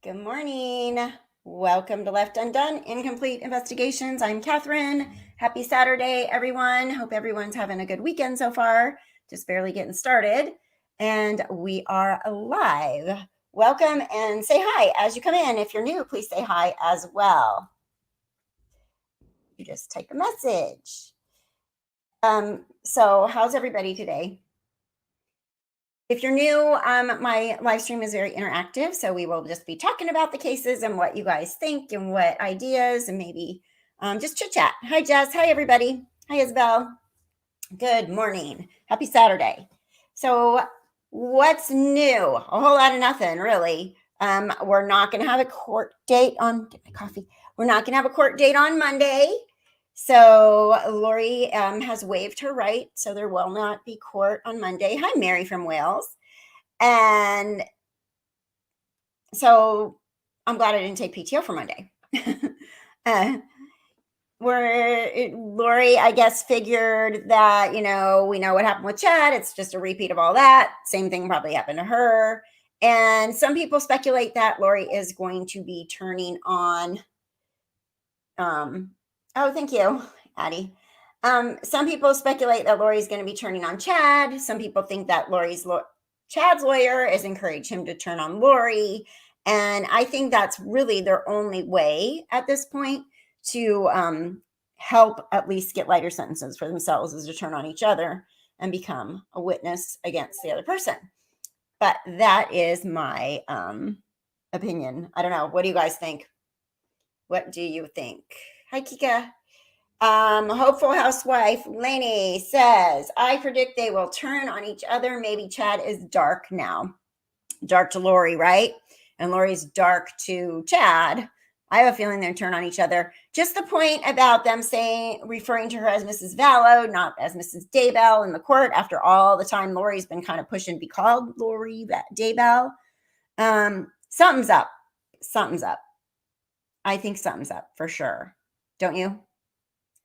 Good morning. Welcome to Left Undone, Incomplete Investigations. I'm Catherine. Happy Saturday, everyone. Hope everyone's having a good weekend so far. Just barely getting started. And we are live. Welcome and say hi as you come in. If you're new, please say hi as well. You just type a message. So how's everybody today? If you're new, my live stream is very interactive, so we will just be talking about the cases and what you guys think and what ideas and maybe just chit chat. Hi, Jess. Hi, everybody. Hi, Isabel. Good morning. Happy Saturday. So what's new? A whole lot of nothing, really. We're not going to have a court date on, get my coffee. We're not going to have a court date on Monday. So Lori has waived her right. So there will not be court on Monday. Hi, Mary from Wales. And so I'm glad I didn't take PTO for Monday. Lori, I guess, figured that, we know what happened with Chad. It's just a repeat of all that. Same thing probably happened to her. And some people speculate that Lori is going to be turning on. Oh, thank you, Addie. Some people speculate that Lori's going to be turning on Chad. Some people think that Chad's lawyer has encouraged him to turn on Lori. And I think that's really their only way at this point to help at least get lighter sentences for themselves, is to turn on each other and become a witness against the other person. But that is my opinion. I don't know. What do you guys think? What do you think? Hi, Kika. Hopeful housewife Lainey says, I predict they will turn on each other. Maybe Chad is dark now. Dark to Lori, right? And Lori's dark to Chad. I have a feeling they'll turn on each other. Just the point about them referring to her as Mrs. Vallow, not as Mrs. Daybell in the court, after all the time Lori's been kind of pushing to be called Lori Daybell. Something's up. Something's up. I think something's up for sure. Don't you?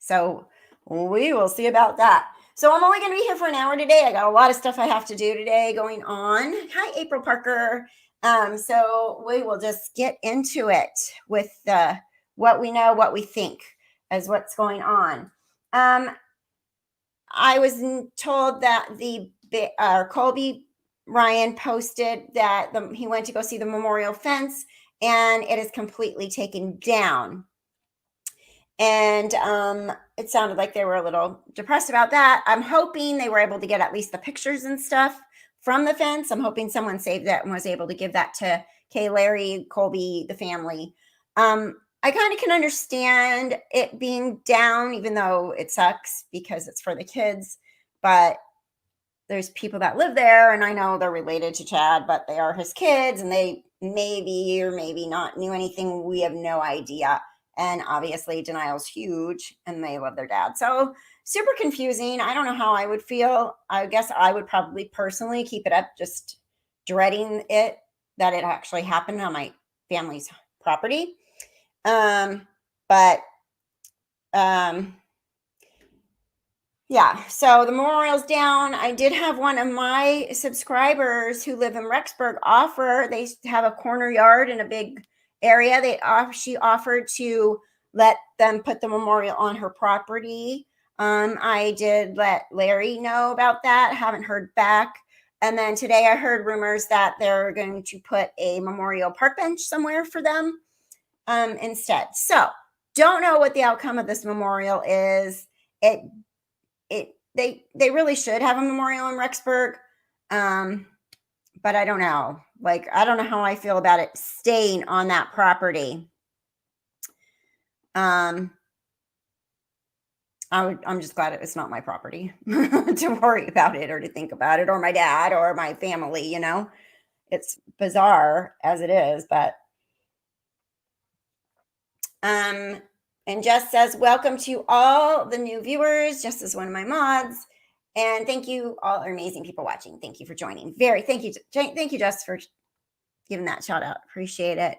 So we will see about that. So I'm only going to be here for an hour today. I got a lot of stuff I have to do today going on. Hi, April Parker. So we will just get into it with what we know, what we think as what's going on. I was told that Colby Ryan posted that he went to go see the memorial fence, and it is completely taken down. And it sounded like they were a little depressed about that. I'm hoping they were able to get at least the pictures and stuff from the fence. I'm hoping someone saved that and was able to give that to Kay, Larry, Colby, the family. I kind of can understand it being down, even though it sucks because it's for the kids. But there's people that live there, and I know they're related to Chad, but they are his kids, and they maybe or maybe not knew anything. We have no idea. And obviously denial's huge, and they love their dad. So super confusing. I don't know how I would feel. I guess I would probably personally keep it up, just dreading it, that it actually happened on my family's property. Yeah, so the memorial's down. I did have one of my subscribers who live in Rexburg offer. They have a corner yard in a big area. She offered to let them put the memorial on her property. I did let Larry know about that. Haven't heard back. And then today I heard rumors that they're going to put a memorial park bench somewhere for them instead. So don't know what the outcome of this memorial is. They really should have a memorial in Rexburg. But I don't know. I don't know how I feel about it staying on that property. I'm just glad it's not my property to worry about it or to think about it, or my dad or my family, It's bizarre as it is, but and Jess says, welcome to all the new viewers. Jess is one of my mods. And thank you, all are amazing people watching. Thank you for joining. Thank you, Jess, for giving that shout out. Appreciate it.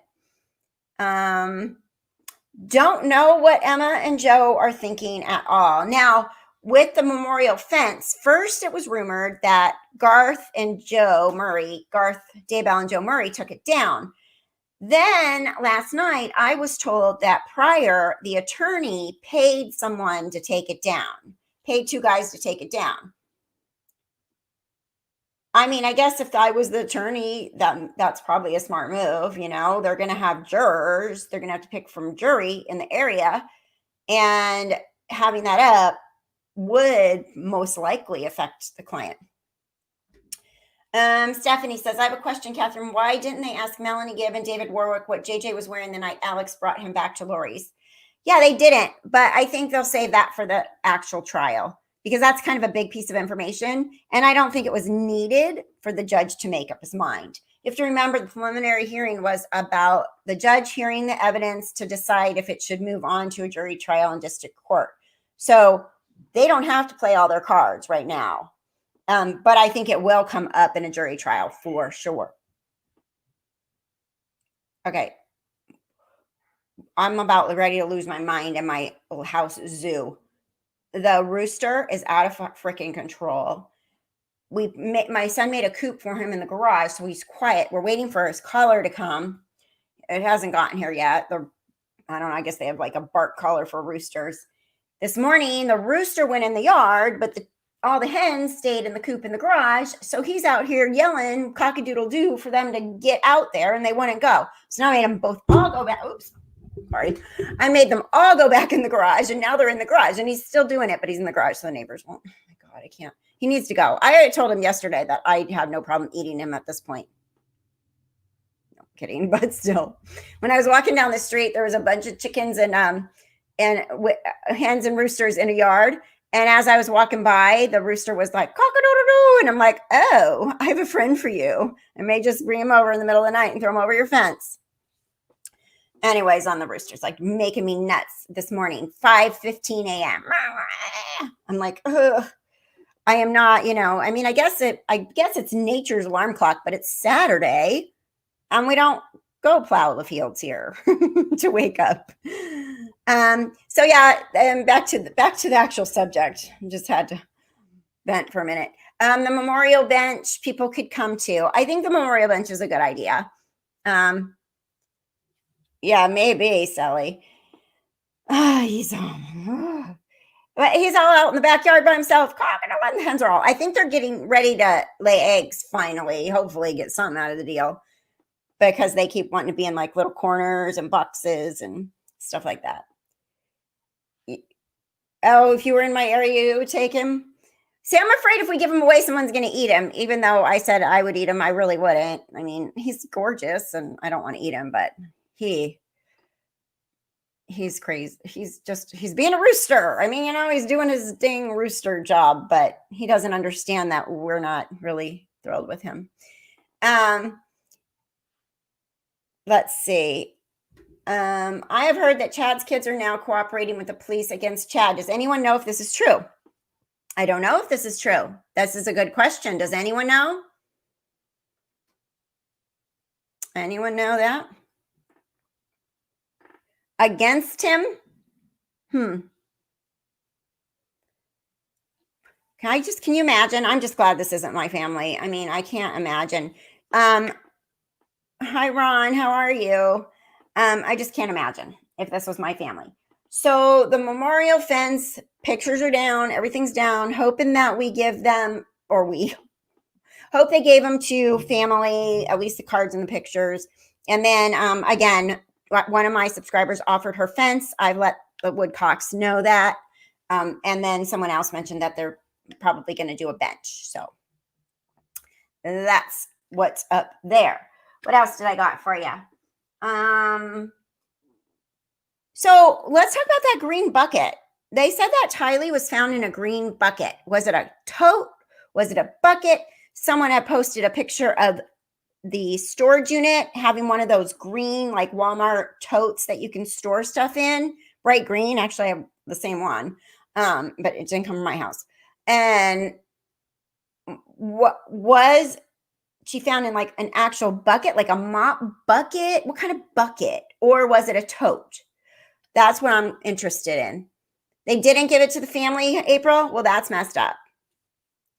Don't know what Emma and Joe are thinking at all. Now, with the memorial fence, first it was rumored that Garth Daybell and Joe Murray took it down. Then last night, I was told that prior, the attorney paid someone to take it down, paid 2 guys to take it down. I mean, I guess if I was the attorney, that's probably a smart move. They're going to have jurors. They're going to have to pick from jury in the area. And having that up would most likely affect the client. Stephanie says, I have a question, Catherine. Why didn't they ask Melanie Gibb and David Warwick what JJ was wearing the night Alex brought him back to Lori's? Yeah, they didn't, but I think they'll save that for the actual trial because that's kind of a big piece of information. And I don't think it was needed for the judge to make up his mind. You have to remember the preliminary hearing was about the judge hearing the evidence to decide if it should move on to a jury trial in district court. So they don't have to play all their cards right now. But I think it will come up in a jury trial for sure. Okay. I'm about ready to lose my mind in my house zoo. The rooster is out of freaking control. My son made a coop for him in the garage, so he's quiet. We're waiting for his collar to come. It hasn't gotten here yet. I don't know. I guess they have like a bark collar for roosters. This morning, the rooster went in the yard, but all the hens stayed in the coop in the garage. So he's out here yelling cock-a-doodle-doo for them to get out there, and they wouldn't go. So now I made them both all go back. Oops. Sorry. I made them all go back in the garage, and now they're in the garage, and he's still doing it, but he's in the garage, so the neighbors won't. Oh, my God, I can't. He needs to go. I told him yesterday that I had no problem eating him at this point. No kidding, but still. When I was walking down the street, there was a bunch of chickens and hens and roosters in a yard, and as I was walking by, the rooster was like, cock-a-doodle-doo, and I'm like, oh, I have a friend for you. I may just bring him over in the middle of the night and throw him over your fence. Anyways, on the roosters, like making me nuts this morning, 5:15 a.m. I'm like, ugh, I am not, I mean, I guess it's nature's alarm clock, but it's Saturday and we don't go plow the fields here to wake up. So yeah, back to the actual subject. I just had to vent for a minute. The memorial bench people could come to. I think the memorial bench is a good idea. Yeah, maybe, Sally. He's all out in the backyard by himself. The hens are all. I think they're getting ready to lay eggs finally. Hopefully get something out of the deal because they keep wanting to be in like little corners and boxes and stuff like that. Oh, if you were in my area, you would take him? See, I'm afraid if we give him away, someone's going to eat him. Even though I said I would eat him, I really wouldn't. I mean, he's gorgeous and I don't want to eat him, but he's crazy. He's being a rooster. I mean, he's doing his dang rooster job, but he doesn't understand that we're not really thrilled with him. Let's see. I have heard that Chad's kids are now cooperating with the police against Chad. Does anyone know if this is true? I don't know if this is true. This is a good question. Does anyone know? Anyone know that? Against him? Can you imagine? I'm just glad this isn't my family. I mean, I can't imagine. Hi, Ron. How are you? I just can't imagine if this was my family. So the memorial fence, pictures are down, everything's down, hoping that we give them, or we hope they gave them to family, at least the cards and the pictures. And then again, one of my subscribers offered her fence. I've let the Woodcocks know that. And then someone else mentioned that they're probably going to do a bench. So that's what's up there. What else did I got for you? So let's talk about that green bucket. They said that Tylee was found in a green bucket. Was it a tote? Was it a bucket? Someone had posted a picture of the storage unit having one of those green, like Walmart totes that you can store stuff in. Bright green. Actually, I have the same one, but it didn't come from my house. And what was she found in like an actual bucket, like a mop bucket? What kind of bucket? Or was it a tote? That's what I'm interested in. They didn't give it to the family, April. Well, that's messed up.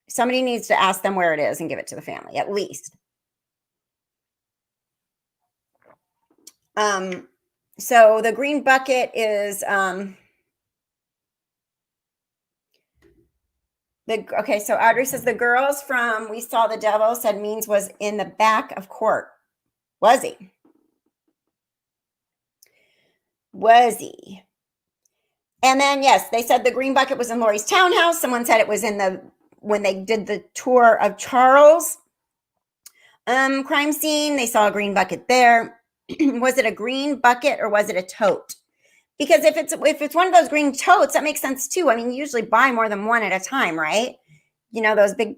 Somebody needs to ask them where it is and give it to the family, at least. So the green bucket is okay, so Audrey says the girls from We Saw the Devil said Means was in the back of court. Was he? Was he? And then, yes, they said the green bucket was in Lori's townhouse. Someone said it was when they did the tour of Charles crime scene. They saw a green bucket there. Was it a green bucket or was it a tote? Because if it's one of those green totes, that makes sense too. I mean, you usually buy more than one at a time, right? You know, those big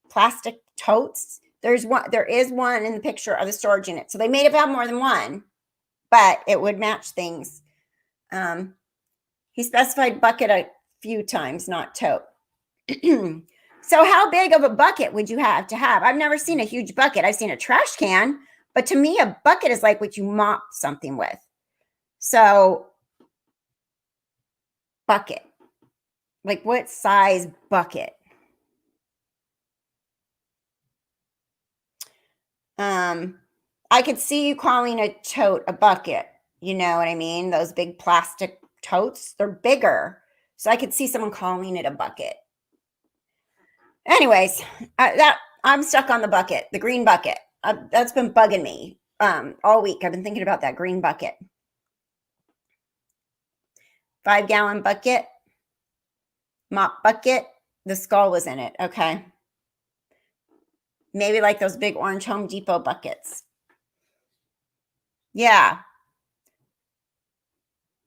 plastic totes. There is one in the picture of the storage unit. So they may have had more than one, but it would match things. He specified bucket a few times, not tote. So how big of a bucket would you have to have? I've never seen a huge bucket. I've seen a trash can, but to me, a bucket is like what you mop something with. So bucket, like what size bucket? I could see you calling a tote a bucket. You know what I mean? Those big plastic totes, they're bigger. So I could see someone calling it a bucket. Anyways, I'm stuck on the bucket, the green bucket. That's been bugging me all week. I've been thinking about that green bucket. 5-gallon bucket, mop bucket. The skull was in it. Okay. Maybe like those big orange Home Depot buckets. Yeah.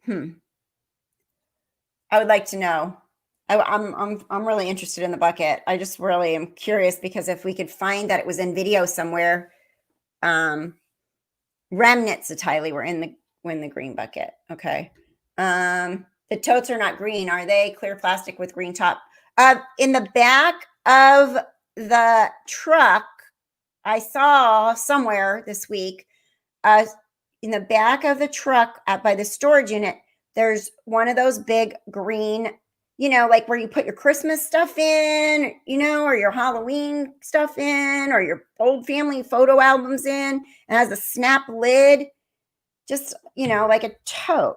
I would like to know. I'm really interested in the bucket. I just really am curious because if we could find that it was in video somewhere, remnants of Tylee were in the green bucket. Okay. The totes are not green, are they? Clear plastic with green top. In the back of the truck, I saw somewhere this week, in the back of the truck by the storage unit, there's one of those big green, you know, like where you put your Christmas stuff in, you know, or your Halloween stuff in, or your old family photo albums in, and has a snap lid, just, you know, like a tote.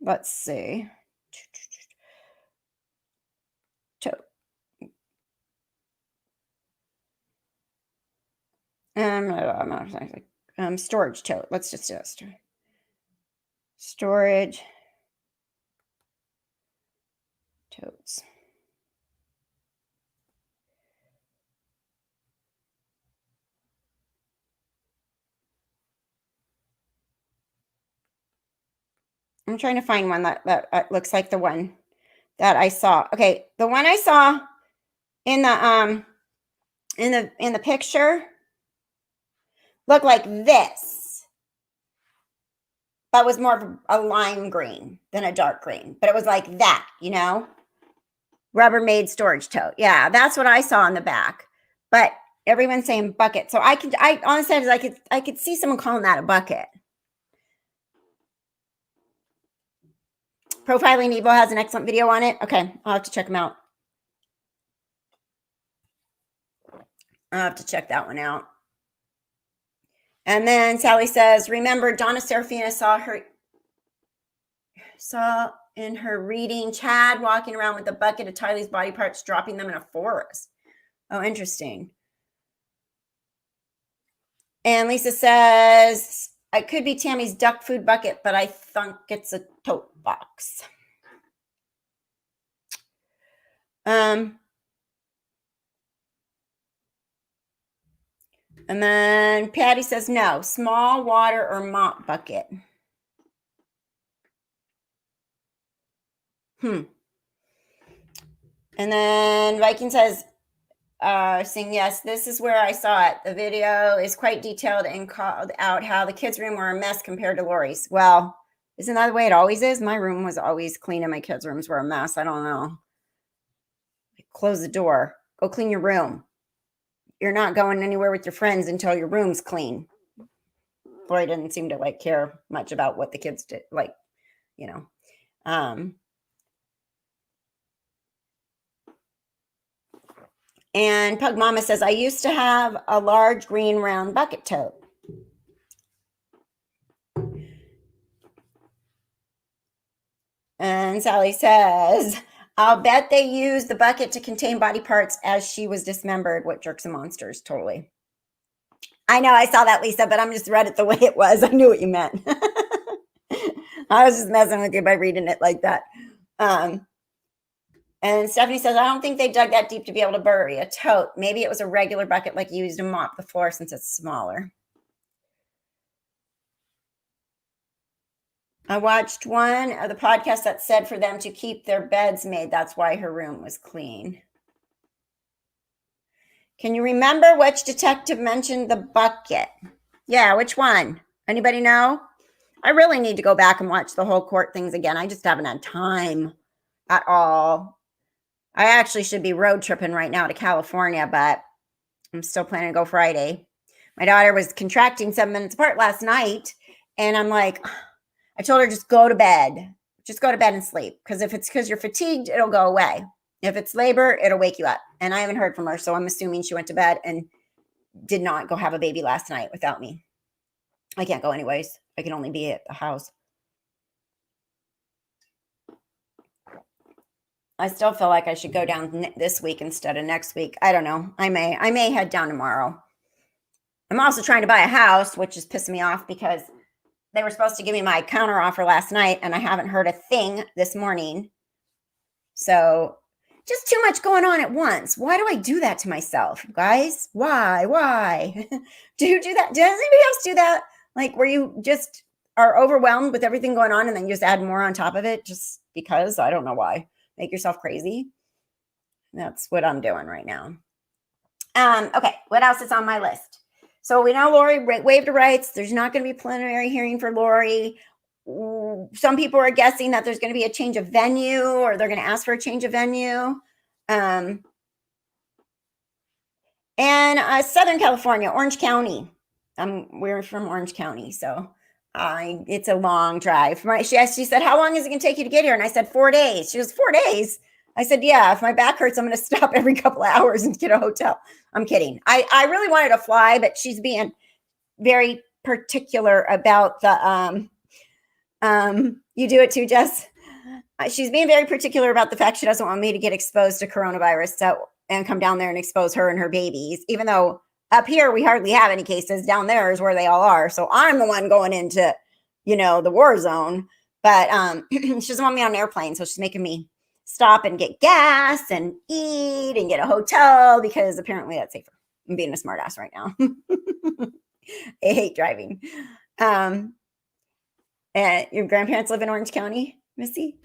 Let's see. Tote. Storage tote. Let's just do it. Storage totes. I'm trying to find one that looks like the one that I saw. Okay, the one I saw in the picture looked like this, but was more of a lime green than a dark green. But it was like that, you know, Rubbermaid storage tote. Yeah, that's what I saw in the back. But everyone's saying bucket, so I honestly, I could see someone calling that a bucket. Profiling Evil has an excellent video on it. Okay, I'll have to check them out. I'll have to check that one out. And then Sally says, remember, Donna Serafina saw in her reading Chad walking around with a bucket of Tylee's body parts, dropping them in a forest. Oh, interesting. And Lisa says, I could be Tammy's duck food bucket, but I think it's a tote box. And then Patty says, no, small water or mop bucket. And then Viking says, saying, yes, this is where I saw it. The video is quite detailed and called out how the kids' room were a mess compared to Lori's. Well, isn't that the way it always is? My room was always clean and my kids' rooms were a mess. I don't know. Close the door. Go clean your room. You're not going anywhere with your friends until your room's clean. Lori didn't seem to care much about what the kids did. You know. And Pug Mama says, I used to have a large green round bucket tote. And Sally says, I'll bet they used the bucket to contain body parts as she was dismembered. What jerks and monsters, totally. I know, I saw that, Lisa, but I'm just read it the way it was. I knew what you meant. I was just messing with you by reading it like that. And Stephanie says, I don't think they dug that deep to be able to bury a tote. Maybe it was a regular bucket like you used to mop the floor since it's smaller. I watched one of the podcasts that said for them to keep their beds made. That's why her room was clean. Can you remember which detective mentioned the bucket? Yeah, which one? Anybody know? I really need to go back and watch the whole court things again. I just haven't had time at all. I actually should be road tripping right now to California, but I'm still planning to go Friday. My daughter was contracting 7 minutes apart last night, and I'm like, I told her, just go to bed. Just go to bed and sleep. Because if it's because you're fatigued, it'll go away. If it's labor, it'll wake you up. And I haven't heard from her, so I'm assuming she went to bed and did not go have a baby last night without me. I can't go anyways. I can only be at the house. I still feel like I should go down this week instead of next week. I don't know. I may head down tomorrow. I'm also trying to buy a house, which is pissing me off because they were supposed to give me my counter offer last night, and I haven't heard a thing this morning. So just too much going on at once. Why do I do that to myself, guys? Why? Do you do that? Does anybody else do that? Like where you just are overwhelmed with everything going on and then you just add more on top of it just because? I don't know why. Make yourself crazy. That's what I'm doing right now. Okay, what else is on my list? So we know Lori waived her rights. There's not going to be a preliminary hearing for Lori. Some people are guessing that there's going to be a change of venue, or they're going to ask for a change of venue. And Southern California, Orange County. We're from Orange County, so it's a long drive. She said, how long is it going to take you to get here? And I said, 4 days. She goes, 4 days? I said, yeah, if my back hurts, I'm going to stop every couple of hours and get a hotel. I'm kidding. I really wanted to fly, but she's being very particular about the, you do it too, Jess? She's being very particular about the fact she doesn't want me to get exposed to coronavirus and come down there and expose her and her babies, even though up here we hardly have any cases. Down there is where they all are. So I'm the one going into, the war zone. But she doesn't want me on an airplane, so she's making me stop and get gas and eat and get a hotel because apparently that's safer. I'm being a smartass right now. I hate driving. And your grandparents live in Orange County, Missy?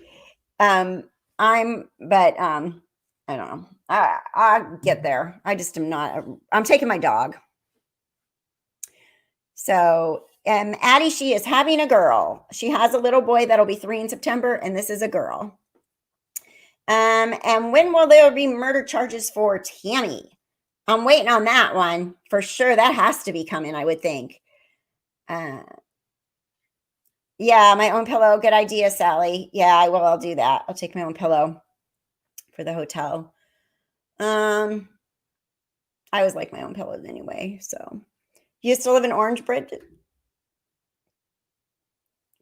I don't know. I'll get there. I just am not. I'm taking my dog. So, Addie, she is having a girl. She has a little boy that'll be 3 in September, and this is a girl. And when will there be murder charges for Tammy? I'm waiting on that one for sure. That has to be coming, I would think. Yeah, my own pillow. Good idea, Sally. Yeah, I will. I'll do that. I'll take my own pillow for the hotel. I always like my own pillows anyway. So, you used to live in Orange, Bridget?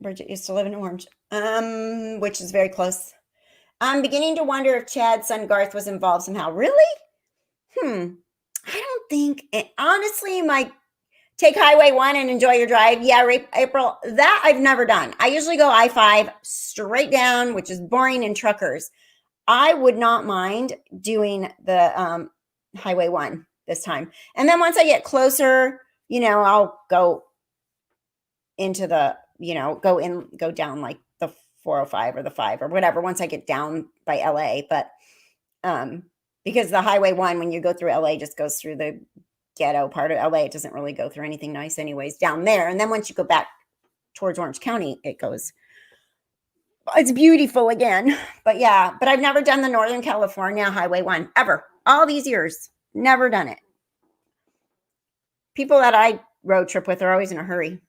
Bridget used to live in Orange, which is very close. I'm beginning to wonder if Chad's son Garth was involved somehow. Really? I don't think. Honestly, take Highway 1 and enjoy your drive. Yeah, April, that I've never done. I usually go I-5 straight down, which is boring in truckers. I would not mind doing the Highway 1 this time. And then once I get closer, I'll go into the, go down like the 405 or the 5 or whatever once I get down by LA. But because the Highway 1, when you go through LA, just goes through the ghetto part of LA. It doesn't really go through anything nice anyways down there. And then once you go back towards Orange County, it's beautiful again. But yeah, but I've never done the Northern California Highway 1 ever. All these years, never done it. People that I road trip with are always in a hurry.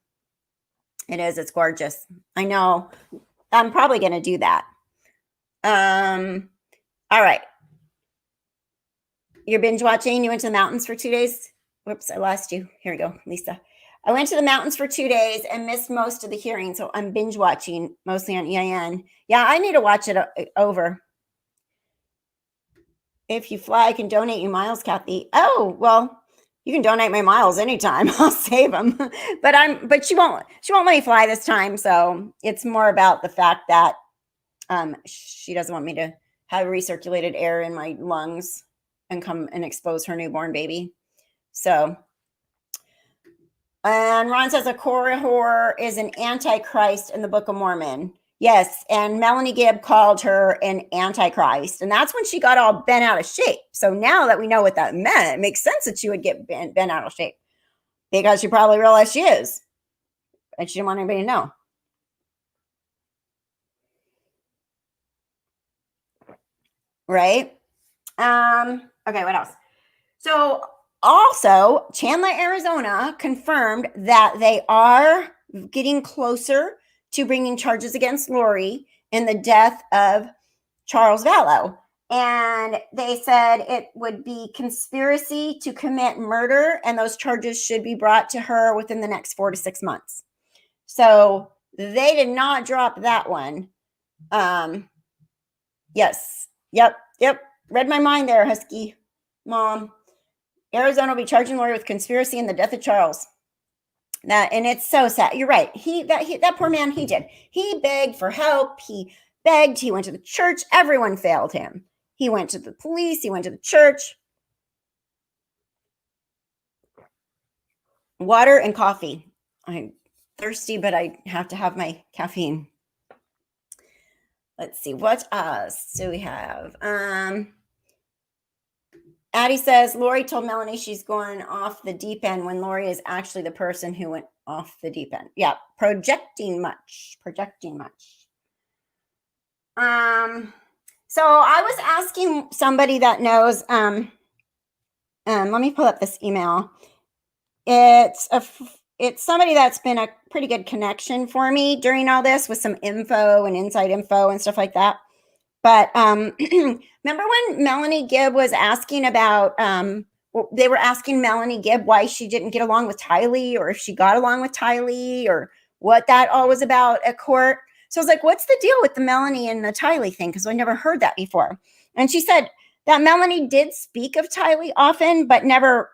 It is. It's gorgeous. I know. I'm probably going to do that. All right. You're binge watching. You went to the mountains for 2 days. Whoops, I lost you. Here we go, Lisa. I went to the mountains for 2 days and missed most of the hearing, so I'm binge watching mostly on EIN. Yeah, I need to watch it over. If you fly, I can donate you miles, Kathy. Oh, well, you can donate my miles anytime. I'll save them. but she won't let me fly this time. So it's more about the fact that she doesn't want me to have recirculated air in my lungs and come and expose her newborn baby. So, and Ron says a Korihor is an antichrist in the Book of Mormon. Yes, and Melanie Gibb called her an antichrist, and that's when she got all bent out of shape. So now that we know what that meant, it makes sense that she would get bent out of shape because she probably realized she is, and she didn't want anybody to know. Right? Okay, what else? So also, Chandler, Arizona confirmed that they are getting closer to bringing charges against Lori in the death of Charles Vallow. And they said it would be conspiracy to commit murder, and those charges should be brought to her within the next 4 to 6 months. So they did not drop that one. Yes. Yep. Read my mind there, Husky Mom. Arizona will be charging Lori with conspiracy in the death of Charles. And it's so sad. You're right. That poor man, he did. He begged for help. He begged. He went to the church. Everyone failed him. He went to the police. He went to the church. Water and coffee. I'm thirsty, but I have to have my caffeine. Let's see. What else do we have? Addie says, Lori told Melanie she's going off the deep end when Lori is actually the person who went off the deep end. Yeah, projecting much. So I was asking somebody that knows, let me pull up this email. It's somebody that's been a pretty good connection for me during all this with some info and inside info and stuff like that. But remember when Melanie Gibb was asking about, they were asking Melanie Gibb why she didn't get along with Tylee, or if she got along with Tylee, or what that all was about at court. So I was like, what's the deal with the Melanie and the Tylee thing? Because I never heard that before. And she said that Melanie did speak of Tylee often, but never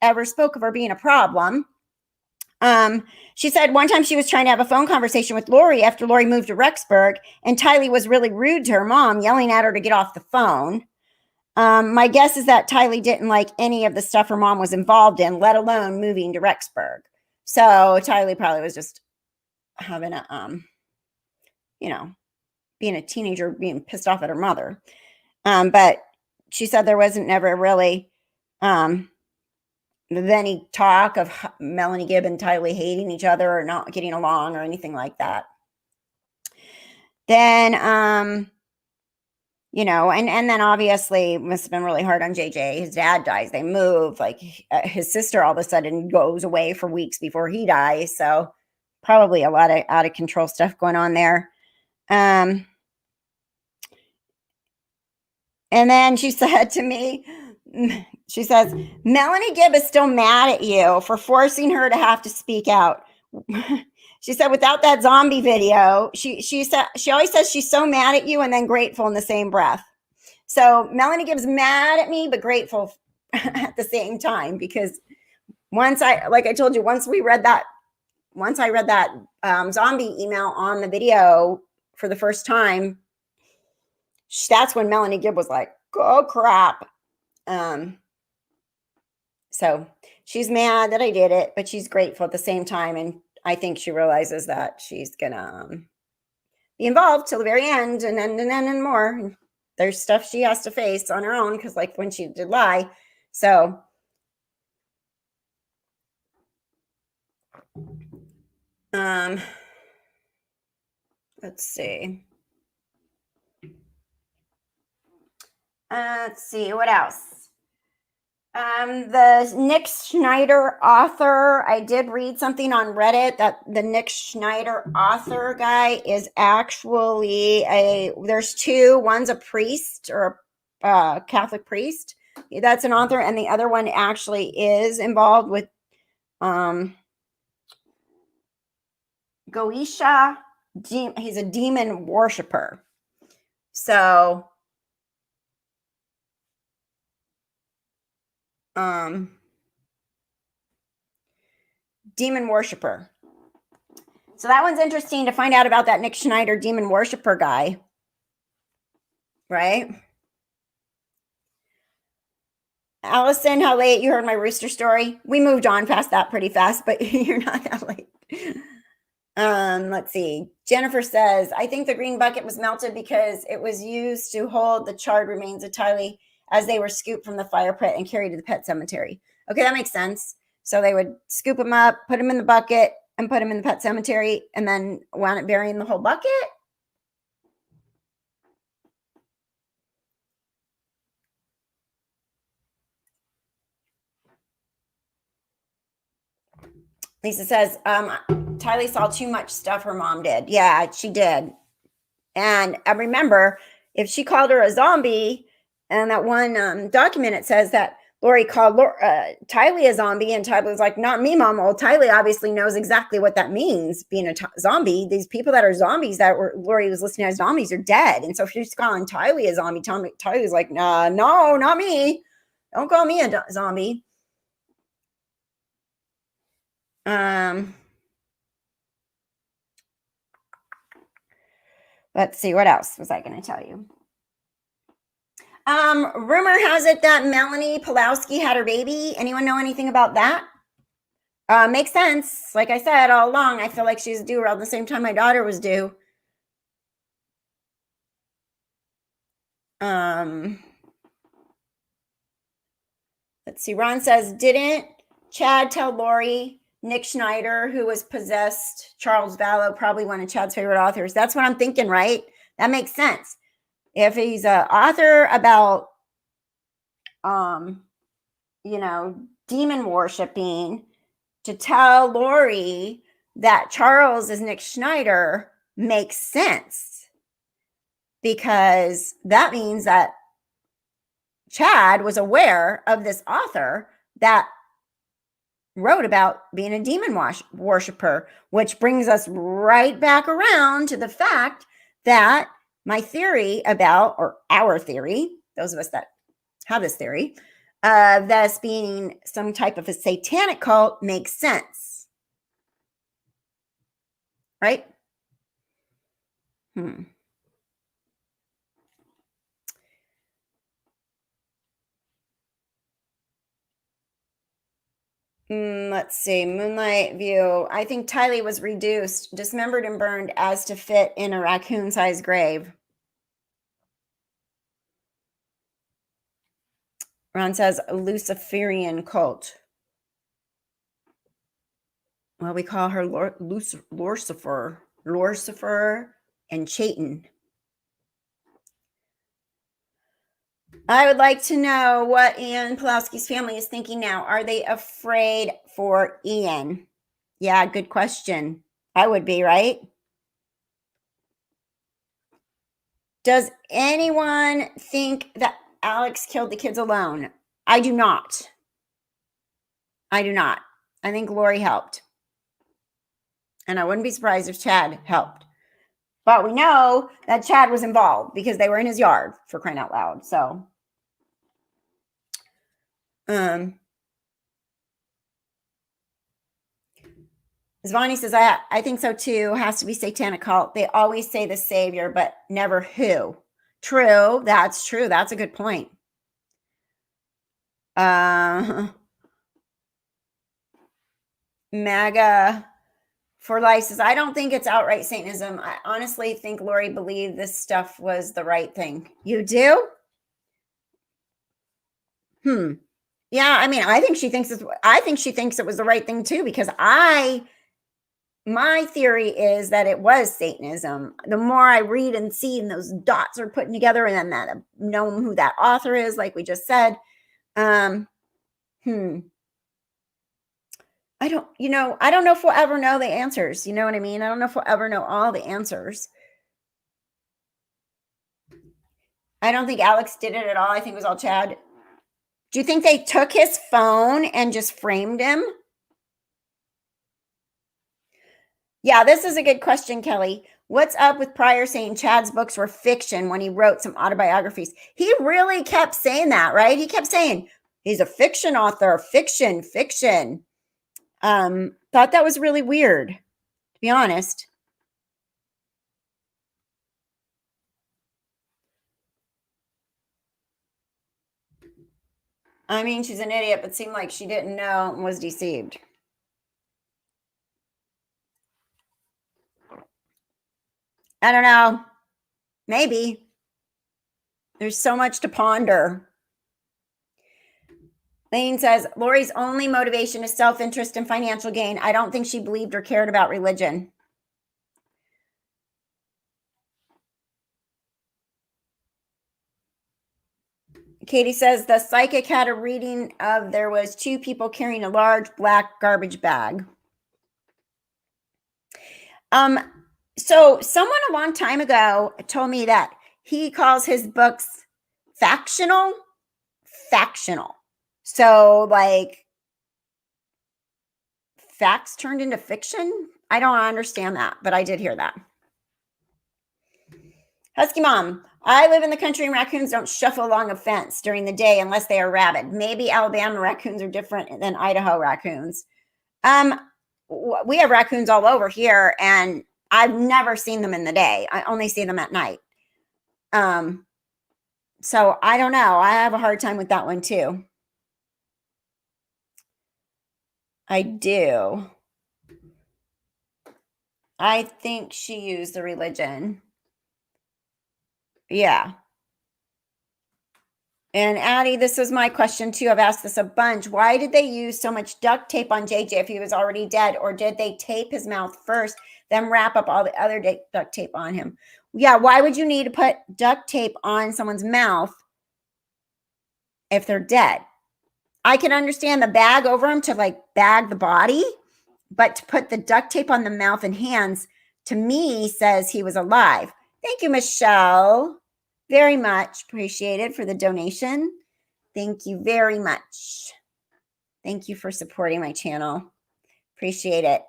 ever spoke of her being a problem. She said one time she was trying to have a phone conversation with Lori after Lori moved to Rexburg, and Tylee was really rude to her mom, yelling at her to get off the phone. My guess is that Tylee didn't like any of the stuff her mom was involved in, let alone moving to Rexburg. So Tylee probably was just having a, being a teenager, being pissed off at her mother. But she said there wasn't never really, any talk of Melanie Gibb and Tylee hating each other or not getting along or anything like that. Then, and then obviously it must have been really hard on JJ. His dad dies. They move. Like his sister all of a sudden goes away for weeks before he dies. So probably a lot of out of control stuff going on there. And then she said to me, she says, Melanie Gibb is still mad at you for forcing her to have to speak out. She said, without that zombie video, she always says she's so mad at you and then grateful in the same breath. So Melanie Gibb's mad at me, but grateful at the same time, because once I read that zombie email on the video for the first time, that's when Melanie Gibb was like, oh crap. So she's mad that I did it, but she's grateful at the same time. And I think she realizes that she's gonna be involved till the very end and more. And there's stuff she has to face on her own, because like when she did lie. So let's see. What else? The Nick Schneider author, I did read something on Reddit that the Nick Schneider author guy is actually there's two. One's a priest, or a Catholic priest. That's an author, and the other one actually is involved with Goisha. He's a demon worshiper. So demon worshiper. So that one's interesting to find out about that Nick Schneider demon worshiper guy. Right? Allison, how late? You heard my rooster story. We moved on past that pretty fast, but you're not that late. Let's see. Jennifer says, I think the green bucket was melted because it was used to hold the charred remains of Tylee as they were scooped from the fire pit and carried to the pet cemetery. Okay, that makes sense. So they would scoop them up, put them in the bucket, and put them in the pet cemetery, and then wound up burying the whole bucket. Lisa says, Tylee saw too much stuff her mom did. Yeah, she did. And I remember if she called her a zombie, and that one document, it says that Lori called Tylee a zombie, and Tylee was like, not me, mom. Well, Tylee obviously knows exactly what that means, being a zombie. These people that are zombies that were Lori was listing as zombies are dead. And so if she's calling Tylee a zombie, Tylee's like, nah, no, not me. Don't call me a zombie. Let's see, what else was I going to tell you? Rumor has it that Melanie Pulowski had her baby. Anyone know anything about that? Makes sense. Like I said all along, I feel like she's due around the same time my daughter was due. Let's see. Ron says, didn't Chad tell Lori Nick Schneider, who was possessed, Charles Vallow, probably one of Chad's favorite authors? That's what I'm thinking, right? That makes sense. If he's an author about, demon worshiping, to tell Lori that Charles is Nick Schneider makes sense, because that means that Chad was aware of this author that wrote about being a demon worshiper, which brings us right back around to the fact that my theory about, or our theory, those of us that have this theory, of this being some type of a satanic cult makes sense. Right? Let's see. Moonlight View. I think Tylee was reduced, dismembered, and burned as to fit in a raccoon-sized grave. Ron says Luciferian cult. Well, we call her Lucifer and Chayton. I would like to know what Ian Pulowski's family is thinking now. Are they afraid for Ian? Yeah, good question. I would be, right? Does anyone think that Alex killed the kids alone? I do not. I do not. I think Lori helped. And I wouldn't be surprised if Chad helped. But we know that Chad was involved because they were in his yard, for crying out loud. So, Zvani says, I think so too. Has to be satanic cult. They always say the savior, but never who. True. That's true. That's a good point. MAGA for Life says, I don't think it's outright Satanism. I honestly think Lori believed this stuff was the right thing. You do? Yeah, I mean, I think she thinks it was the right thing too, because my theory is that it was Satanism. The more I read and see, and those dots are putting together, and then that knowing who that author is, like we just said. I don't know if we'll ever know the answers. You know what I mean? I don't know if we'll ever know all the answers. I don't think Alex did it at all. I think it was all Chad. Do you think they took his phone and just framed him? Yeah, this is a good question, Kelly. What's up with Pryor saying Chad's books were fiction when he wrote some autobiographies? He really kept saying that, right? He kept saying he's a fiction author, fiction, fiction. Thought that was really weird, to be honest. I mean, she's an idiot, but seemed like she didn't know and was deceived. I don't know. Maybe. There's so much to ponder. Lane says, Lori's only motivation is self-interest and financial gain. I don't think she believed or cared about religion. Katie says, the psychic had a reading of there was 2 people carrying a large black garbage bag. So someone a long time ago told me that he calls his books factional. So like facts turned into fiction. I don't understand that, but I did hear that. Husky Mom, I live in the country and raccoons don't shuffle along a fence during the day unless they are rabid. Maybe Alabama raccoons are different than Idaho raccoons. We have raccoons all over here, and I've never seen them in the day. I only see them at night. So I don't know. I have a hard time with that one too. I do. I think she used the religion. Yeah. And Addie, this was my question too. I've asked this a bunch. Why did they use so much duct tape on JJ if he was already dead? Or did they tape his mouth first, then wrap up all the other duct tape on him? Yeah, why would you need to put duct tape on someone's mouth if they're dead? I can understand the bag over him to like bag the body, but to put the duct tape on the mouth and hands, to me, says he was alive. Thank you, Michelle. Very much appreciated for the donation. Thank you very much. Thank you for supporting my channel. Appreciate it.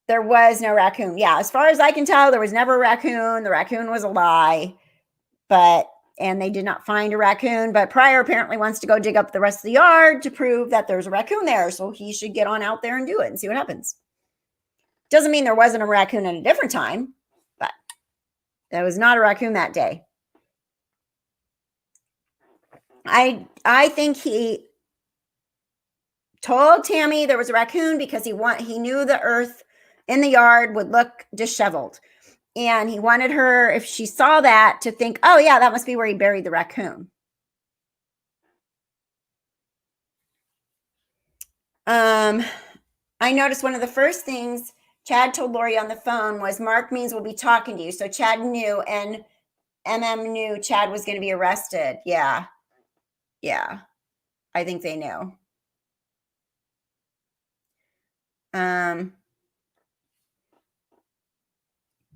There was no raccoon. Yeah, as far as I can tell, there was never a raccoon. The raccoon was a lie. And they did not find a raccoon, but Pryor apparently wants to go dig up the rest of the yard to prove that there's a raccoon there. So he should get on out there and do it and see what happens. Doesn't mean there wasn't a raccoon at a different time, but there was not a raccoon that day. I think he told Tammy there was a raccoon because he knew the earth in the yard would look disheveled. And he wanted her, if she saw that, to think, oh, yeah, that must be where he buried the raccoon. I noticed one of the first things Chad told Lori on the phone was Mark Means will be talking to you. So Chad knew, and MM knew Chad was going to be arrested. Yeah. Yeah. I think they knew.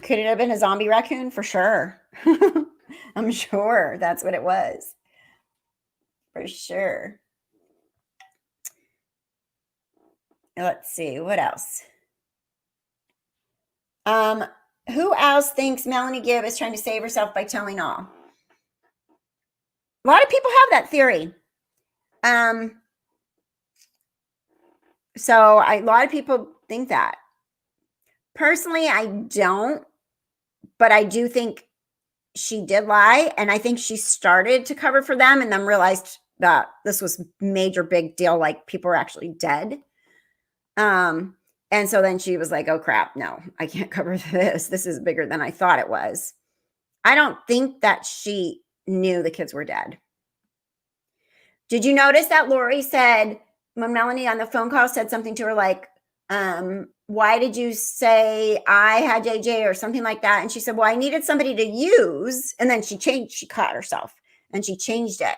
Could it have been a zombie raccoon? For sure. I'm sure that's what it was. For sure. Let's see. What else? Who else thinks Melanie Gibb is trying to save herself by telling all? A lot of people have that theory. So a lot of people think that. Personally, I don't, but I do think she did lie, and I think she started to cover for them and then realized that this was major big deal, like people were actually dead. And so then she was like, oh crap, no, I can't cover this. This is bigger than I thought it was. I don't think that she knew the kids were dead. Did you notice that Lori said, when Melanie on the phone call said something to her like, why did you say I had JJ or something like that? And she said, well, I needed somebody to use. And then she caught herself and she changed it.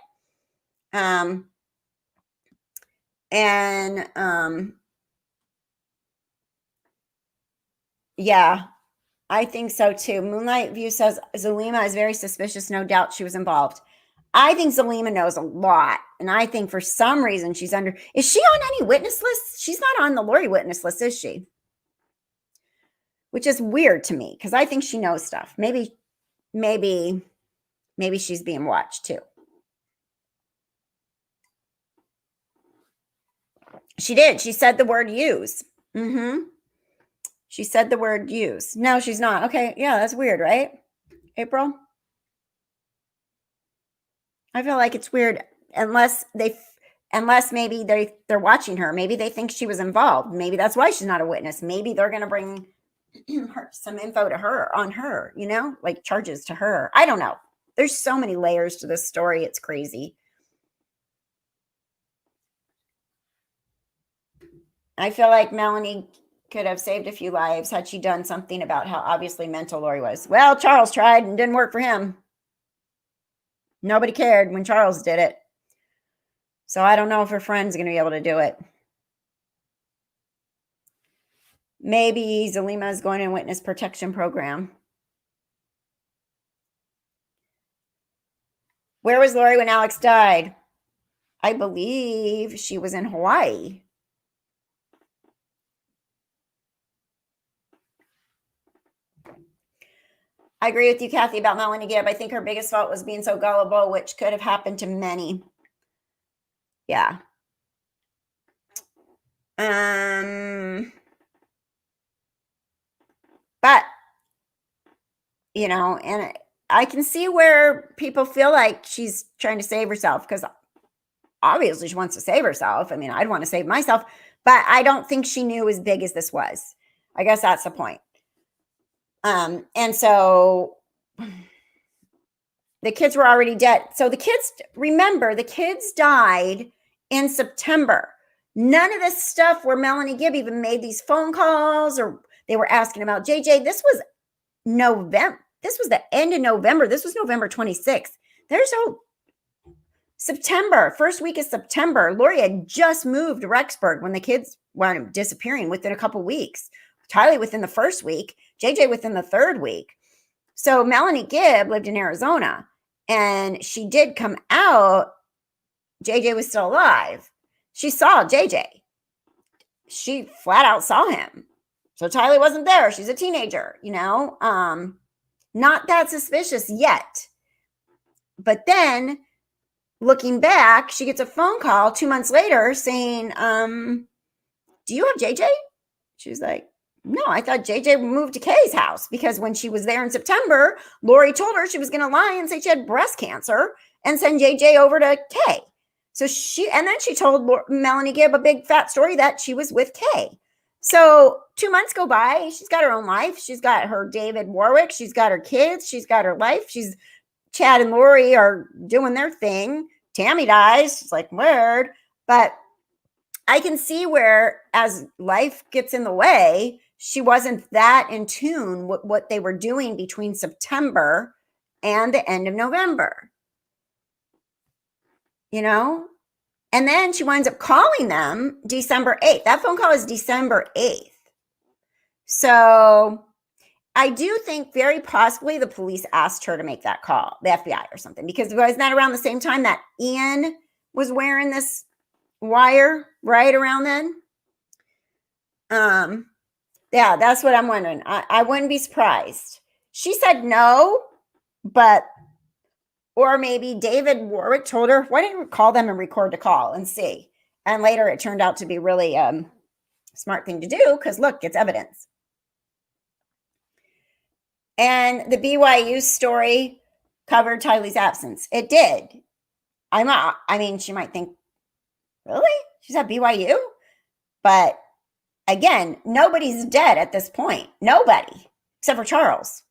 Yeah, I think so too. Moonlight View says Zulema is very suspicious. No doubt she was involved. I think Zelima knows a lot. And I think for some reason she's under. Is she on any witness lists? She's not on the Lori witness list, is she? Which is weird to me because I think she knows stuff. Maybe she's being watched too. She did. She said the word use. She said the word use. No, she's not. Okay. Yeah, that's weird, right? April? I feel like it's weird unless maybe they're watching her. Maybe they think she was involved. Maybe that's why she's not a witness. Maybe they're going to bring some info to her on her, like charges to her. I don't know. There's so many layers to this story. It's crazy. I feel like Melanie could have saved a few lives had she done something about how obviously mental Lori was. Well, Charles tried and didn't work for him. Nobody cared when Charles did it. So I don't know if her friend's going to be able to do it. Maybe Zelima is going in witness protection program. Where was Lori when Alex died? I believe she was in Hawaii. I agree with you, Kathy, about Melanie Gibb. I think her biggest fault was being so gullible, which could have happened to many. Yeah. But, and I can see where people feel like she's trying to save herself because obviously she wants to save herself. I mean, I'd want to save myself, but I don't think she knew as big as this was. I guess that's the point. And so the kids were already dead. So the kids died in September. None of this stuff where Melanie Gibb even made these phone calls or they were asking about JJ. This was November. This was the end of November. This was November 26th. There's no September, first week of September. Lori had just moved to Rexburg when the kids wound up disappearing within a couple weeks. Tylee within the first week, JJ within the third week. So Melanie Gibb lived in Arizona and she did come out. JJ was still alive. She saw JJ. She flat out saw him. So Tylee wasn't there. She's a teenager, not that suspicious yet. But then looking back, she gets a phone call 2 months later saying, do you have JJ? She's like, no, I thought JJ moved to Kay's house because when she was there in September, Lori told her she was going to lie and say she had breast cancer and send JJ over to Kay. So then she told Melanie Gibb a big fat story that she was with Kay. So 2 months go by. She's got her own life. She's got her David Warwick. She's got her kids. She's got her life. Chad and Lori are doing their thing. Tammy dies. She's like, weird. But I can see where as life gets in the way, she wasn't that in tune with what they were doing between September and the end of November. And then she winds up calling them December 8th. That phone call is December 8th. So I do think very possibly the police asked her to make that call, the FBI or something, because wasn't that around the same time that Ian was wearing this wire right around then? Yeah, that's what I'm wondering. I wouldn't be surprised. She said no, or maybe David Warwick told her, why don't you call them and record the call and see? And later it turned out to be really smart thing to do because look, it's evidence. And the BYU story covered Tylee's absence. It did. She might think, really? She's at BYU? But again, nobody's dead at this point. Nobody, except for Charles,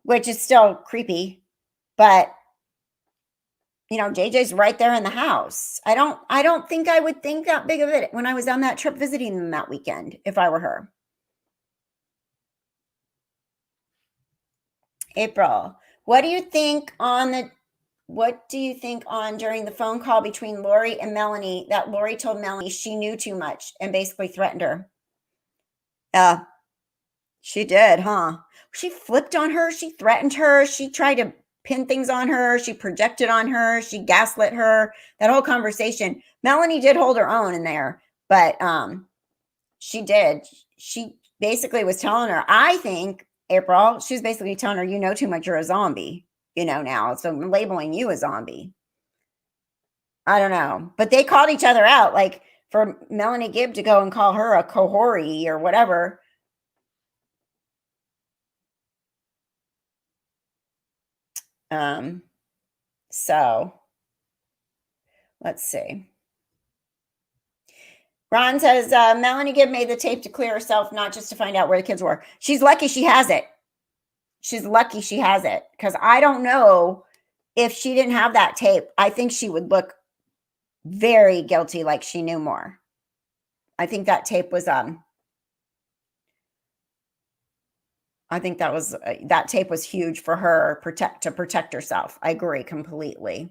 which is still creepy. But, JJ's right there in the house. I don't think I would think that big of it when I was on that trip visiting them that weekend, if I were her. April, what do you think on during the phone call between Lori and Melanie that Lori told Melanie she knew too much and basically threatened her? She did, huh? She flipped on her. She threatened her. She tried to pinned things on her. She projected on her. She gaslit her. That whole conversation. Melanie did hold her own in there, but she did. She basically was telling her, I think, April, she was basically telling her, you know too much, you're a zombie, now. So I'm labeling you a zombie. I don't know. But they called each other out, like for Melanie Gibb to go and call her a cohori or whatever. So let's see. Ron says, Melanie Gibb made the tape to clear herself, not just to find out where the kids were. She's lucky she has it. She's lucky she has it. Because I don't know if she didn't have that tape. I think she would look very guilty, like she knew more. I think that tape was, I think that tape was huge for her to protect herself. I agree completely.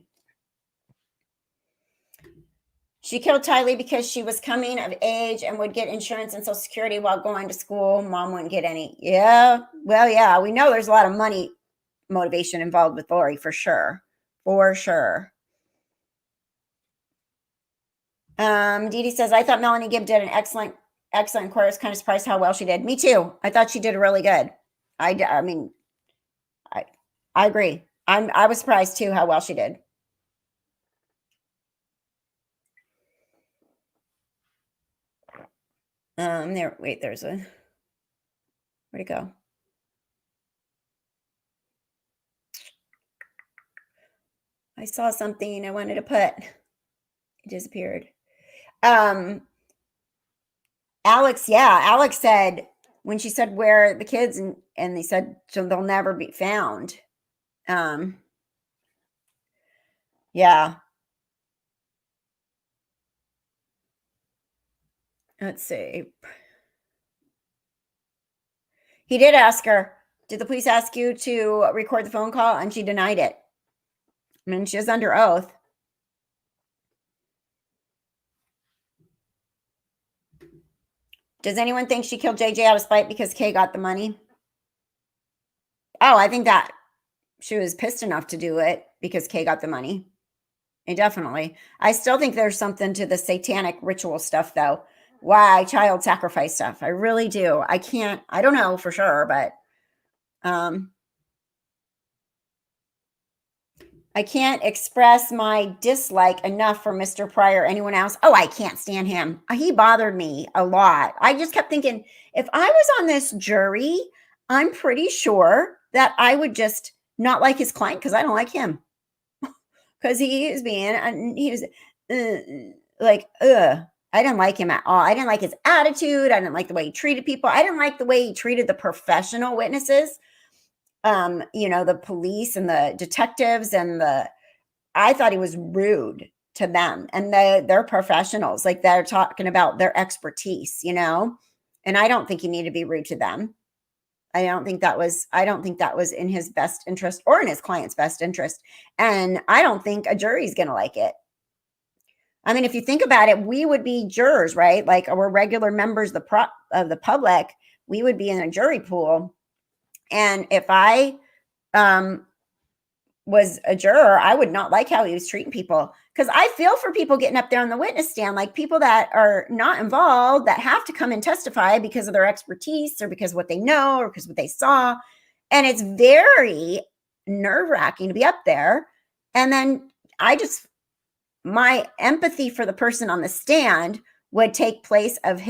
She killed Tylee because she was coming of age and would get insurance and Social Security while going to school. Mom wouldn't get any. Yeah. Well, yeah, we know there's a lot of money motivation involved with Lori for sure. For sure. Dee Dee says, I thought Melanie Gibb did an excellent course. I was kind of surprised how well she did. Me too. I thought she did really good. I mean, I agree. I was surprised too how well she did. There's a, where'd it go? I saw something I wanted to put. It disappeared. Alex said, when she said where the kids, and they said so they'll never be found. Yeah. Let's see. He did ask her, did the police ask you to record the phone call? And she denied it. I mean, she was under oath. Does anyone think she killed JJ out of spite because Kay got the money? Oh, I think that she was pissed enough to do it because Kay got the money. And definitely. I still think there's something to the satanic ritual stuff, though. Why child sacrifice stuff. I really do. I don't know for sure, but I can't express my dislike enough for Mr. Pryor or anyone else. Oh, I can't stand him. He bothered me a lot. I just kept thinking, if I was on this jury, I'm pretty sure that I would just not like his client because I don't like him. Because he was like, I didn't like him at all. I didn't like his attitude. I didn't like the way he treated people. I didn't like the way he treated the professional witnesses. The police and the detectives I thought he was rude to them, and they're professionals. Like, they're talking about their expertise, and I don't think he needed to be rude to them. I don't think that was in his best interest or in his client's best interest. And I don't think a jury's going to like it. I mean, if you think about it, we would be jurors, right? Like, we're regular members of the public. We would be in a jury pool. And if I was a juror, I would not like how he was treating people, because I feel for people getting up there on the witness stand, like people that are not involved, that have to come and testify because of their expertise or because of what they know or because of what they saw. And it's very nerve-wracking to be up there. And then my empathy for the person on the stand would take place of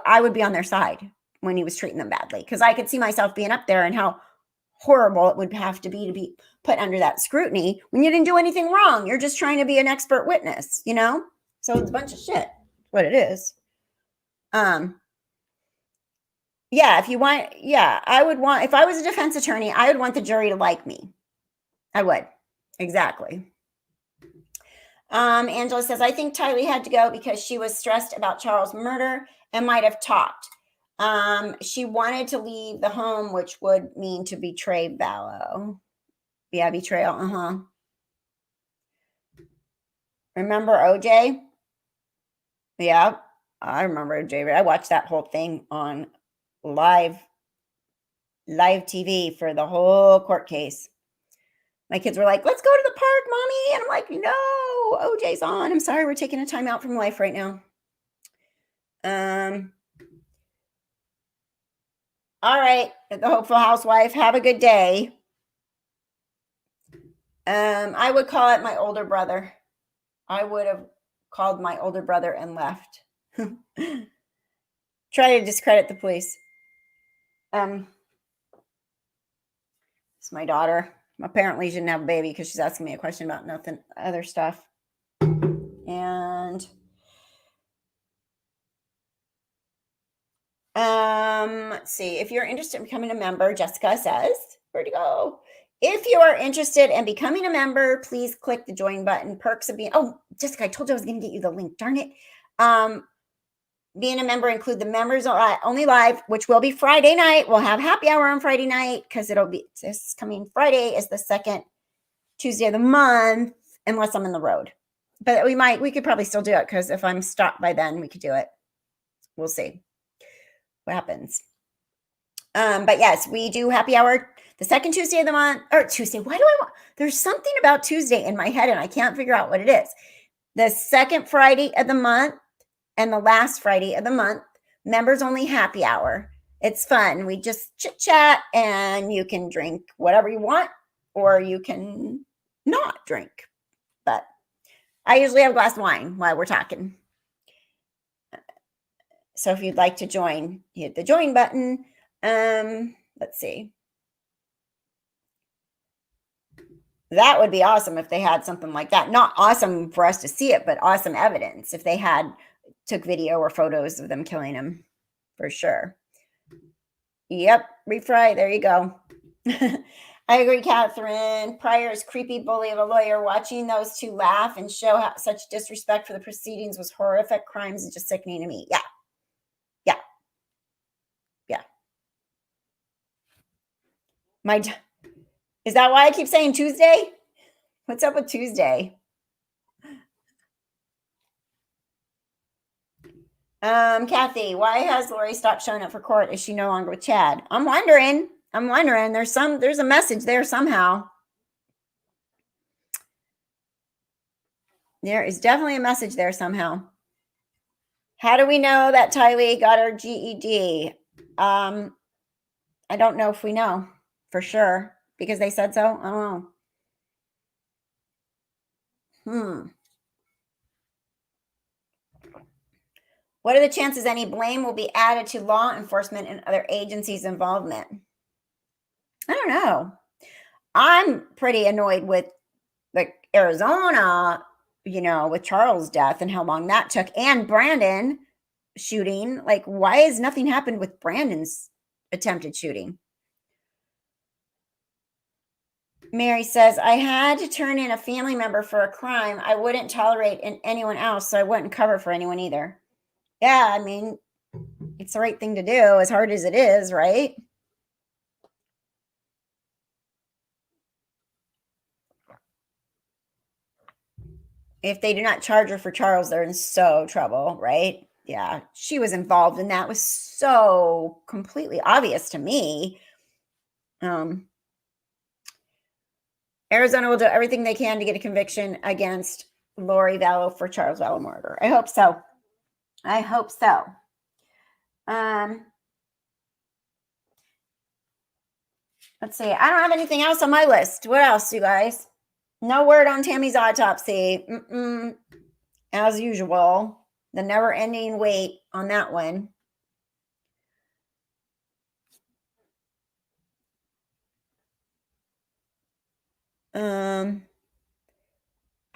I would be on their side when he was treating them badly, because I could see myself being up there and how horrible it would have to be put under that scrutiny when you didn't do anything wrong. You're just trying to be an expert witness, So it's a bunch of shit. What it is. Yeah, I would want, if I was a defense attorney, I would want the jury to like me. I would. Exactly. Angela says, I think Tylee had to go because she was stressed about Charles' murder and might have talked. She wanted to leave the home, which would mean to betray Vallow. Yeah, betrayal. Remember OJ? Yeah, I remember OJ. I watched that whole thing on live TV for the whole court case. My kids were like, let's go to the park, mommy. And I'm like, no, OJ's on. I'm sorry, we're taking a time out from life right now. All right, the hopeful housewife, have a good day. I would call it my older brother. I would have called my older brother and left. Try to discredit the police. It's my daughter. Apparently she didn't have a baby because she's asking me a question about nothing other stuff. And let's see. If you're interested in becoming a member, Jessica says, where'd you go? If you are interested in becoming a member, please click the join button. Perks of being, oh, Jessica, I told you I was going to get you the link. Darn it. Being a member include the members only live, which will be Friday night. We'll have happy hour on Friday night because it'll be this coming Friday is the second Tuesday of the month, unless I'm in the road. But we could probably still do it because if I'm stopped by then, we could do it. We'll see what happens. But yes, we do happy hour the second Tuesday of the month, or Tuesday. Why do I want? There's something about Tuesday in my head and I can't figure out what it is. The second Friday of the month and the last Friday of the month, members only happy hour. It's fun. We just chit chat and you can drink whatever you want or you can not drink. But I usually have a glass of wine while we're talking. So if you'd like to join, hit the join button. Let's see. That would be awesome if they had something like that. Not awesome for us to see it, but awesome evidence if they took video or photos of them killing him, for sure. Yep, refry. There you go. I agree, Catherine. Pryor's creepy bully of a lawyer. Watching those two laugh and show how such disrespect for the proceedings was horrific. Crimes is just sickening to me. Yeah. Is that why I keep saying Tuesday? What's up with Tuesday? Kathy, why has Lori stopped showing up for court? Is she no longer with Chad? I'm wondering. There's a message there somehow. There is definitely a message there somehow. How do we know that Tylee got her GED? I don't know if we know for sure because they said so. I don't know. What are the chances any blame will be added to law enforcement and other agencies' involvement? I don't know. I'm pretty annoyed with Arizona, with Charles' death and how long that took, and Brandon shooting. Why has nothing happened with Brandon's attempted shooting? Mary says, I had to turn in a family member for a crime I wouldn't tolerate in anyone else, so I wouldn't cover for anyone either. Yeah, I mean, it's the right thing to do, as hard as it is, right? If they do not charge her for Charles, they're in so trouble, right? Yeah, she was involved in that. It was so completely obvious to me. Arizona will do everything they can to get a conviction against Lori Vallow for Charles Vallow murder. I hope so. Let's see. I don't have anything else on my list. What else, you guys? No word on Tammy's autopsy. As usual, the never-ending wait on that one.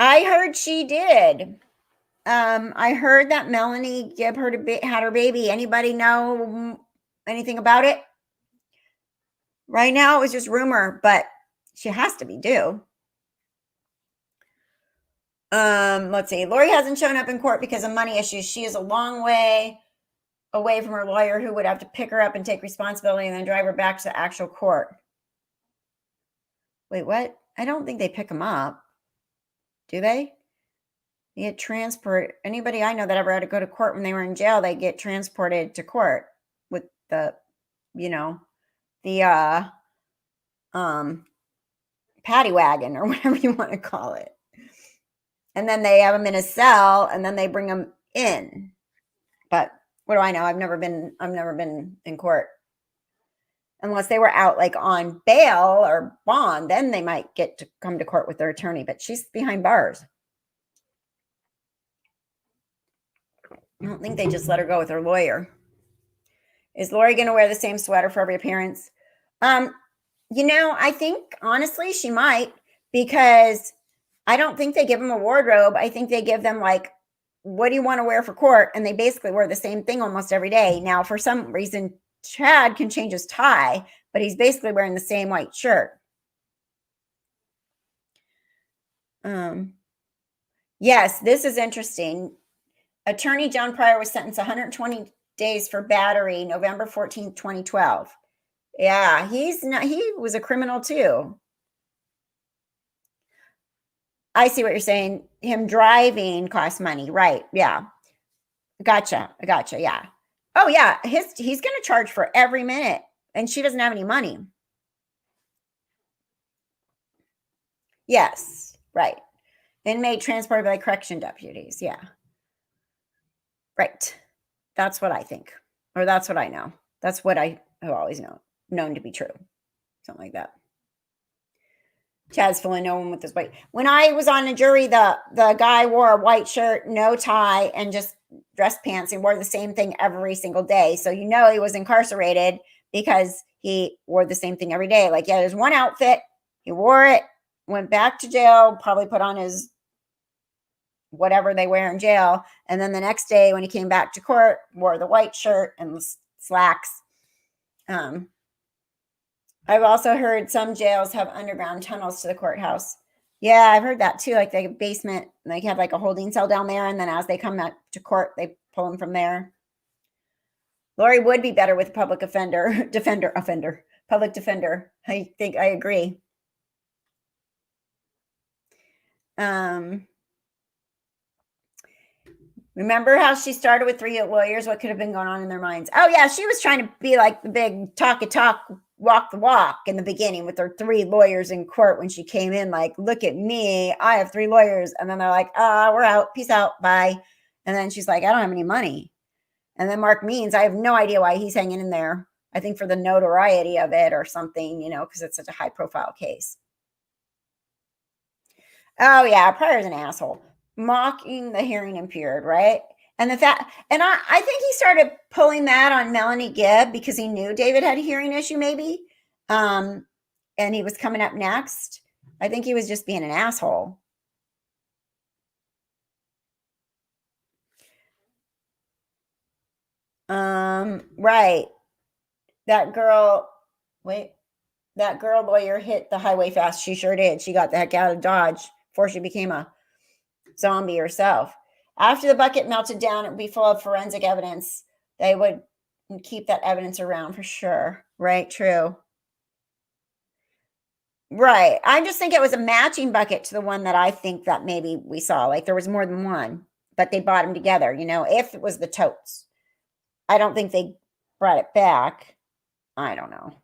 I heard she did. I heard that Melanie Gibb had her baby. Anybody know anything about it? Right now, it was just rumor, but she has to be due. Let's see. Lori hasn't shown up in court because of money issues. She is a long way away from her lawyer who would have to pick her up and take responsibility and then drive her back to the actual court. Wait, what? I don't think they pick them up. Do they? They get transport. Anybody I know that ever had to go to court when they were in jail, they get transported to court with the paddy wagon or whatever you want to call it. And then they have him in a cell and then they bring him in. But what do I know? I've never been in court. Unless they were out like on bail or bond, then they might get to come to court with their attorney, but she's behind bars. I don't think they just let her go with her lawyer. Is Lori going to wear the same sweater for every appearance? I think honestly she might, because I don't think they give them a wardrobe. I think they give them like, what do you want to wear for court? And they basically wear the same thing almost every day. Now, for some reason, Chad can change his tie, but he's basically wearing the same white shirt. Yes, this is interesting. Attorney John Pryor was sentenced 120 days for battery, November 14th, 2012. Yeah, he was a criminal too. I see what you're saying. Him driving costs money, right? Yeah. Gotcha. Yeah. Oh yeah, he's going to charge for every minute, and she doesn't have any money. Yes, right. Inmate transported by correction deputies. Yeah. Right. That's what I think. Or that's what I know. That's what I have always known to be true. Something like that. Chad's fooling no one with his white. When I was on the jury, the guy wore a white shirt, no tie, and just dress pants, and wore the same thing every single day. So he was incarcerated because he wore the same thing every day. Like, yeah, there's one outfit. He wore it, went back to jail, probably put on his whatever they wear in jail. And then the next day when he came back to court, wore the white shirt and slacks. I've also heard some jails have underground tunnels to the courthouse. Yeah, I've heard that too. Like the basement, they have like a holding cell down there. And then as they come out to court, they pull them from there. Lori would be better with public public defender. I think I agree. Remember how she started with 3 lawyers? What could have been going on in their minds? Oh yeah, she was trying to be like the big talk, walk the walk in the beginning with her 3 lawyers in court when she came in. Like, look at me, I have 3 lawyers. And then they're like, we're out, peace out, bye. And then she's like, I don't have any money. And then Mark Means, I have no idea why he's hanging in there. I think for the notoriety of it or something, because it's such a high profile case. Oh yeah, Pryor's an asshole. Mocking the hearing impaired, right? And I think he started pulling that on Melanie Gibb because he knew David had a hearing issue, maybe. And he was coming up next. I think he was just being an asshole. Right. That girl lawyer hit the highway fast. She sure did. She got the heck out of Dodge before she became a zombie herself. After the bucket melted down, it would be full of forensic evidence. They would keep that evidence around for sure. Right, true. Right. I just think it was a matching bucket to the one that I think that maybe we saw. Like there was more than one, but they bought them together, if it was the totes. I don't think they brought it back. I don't know.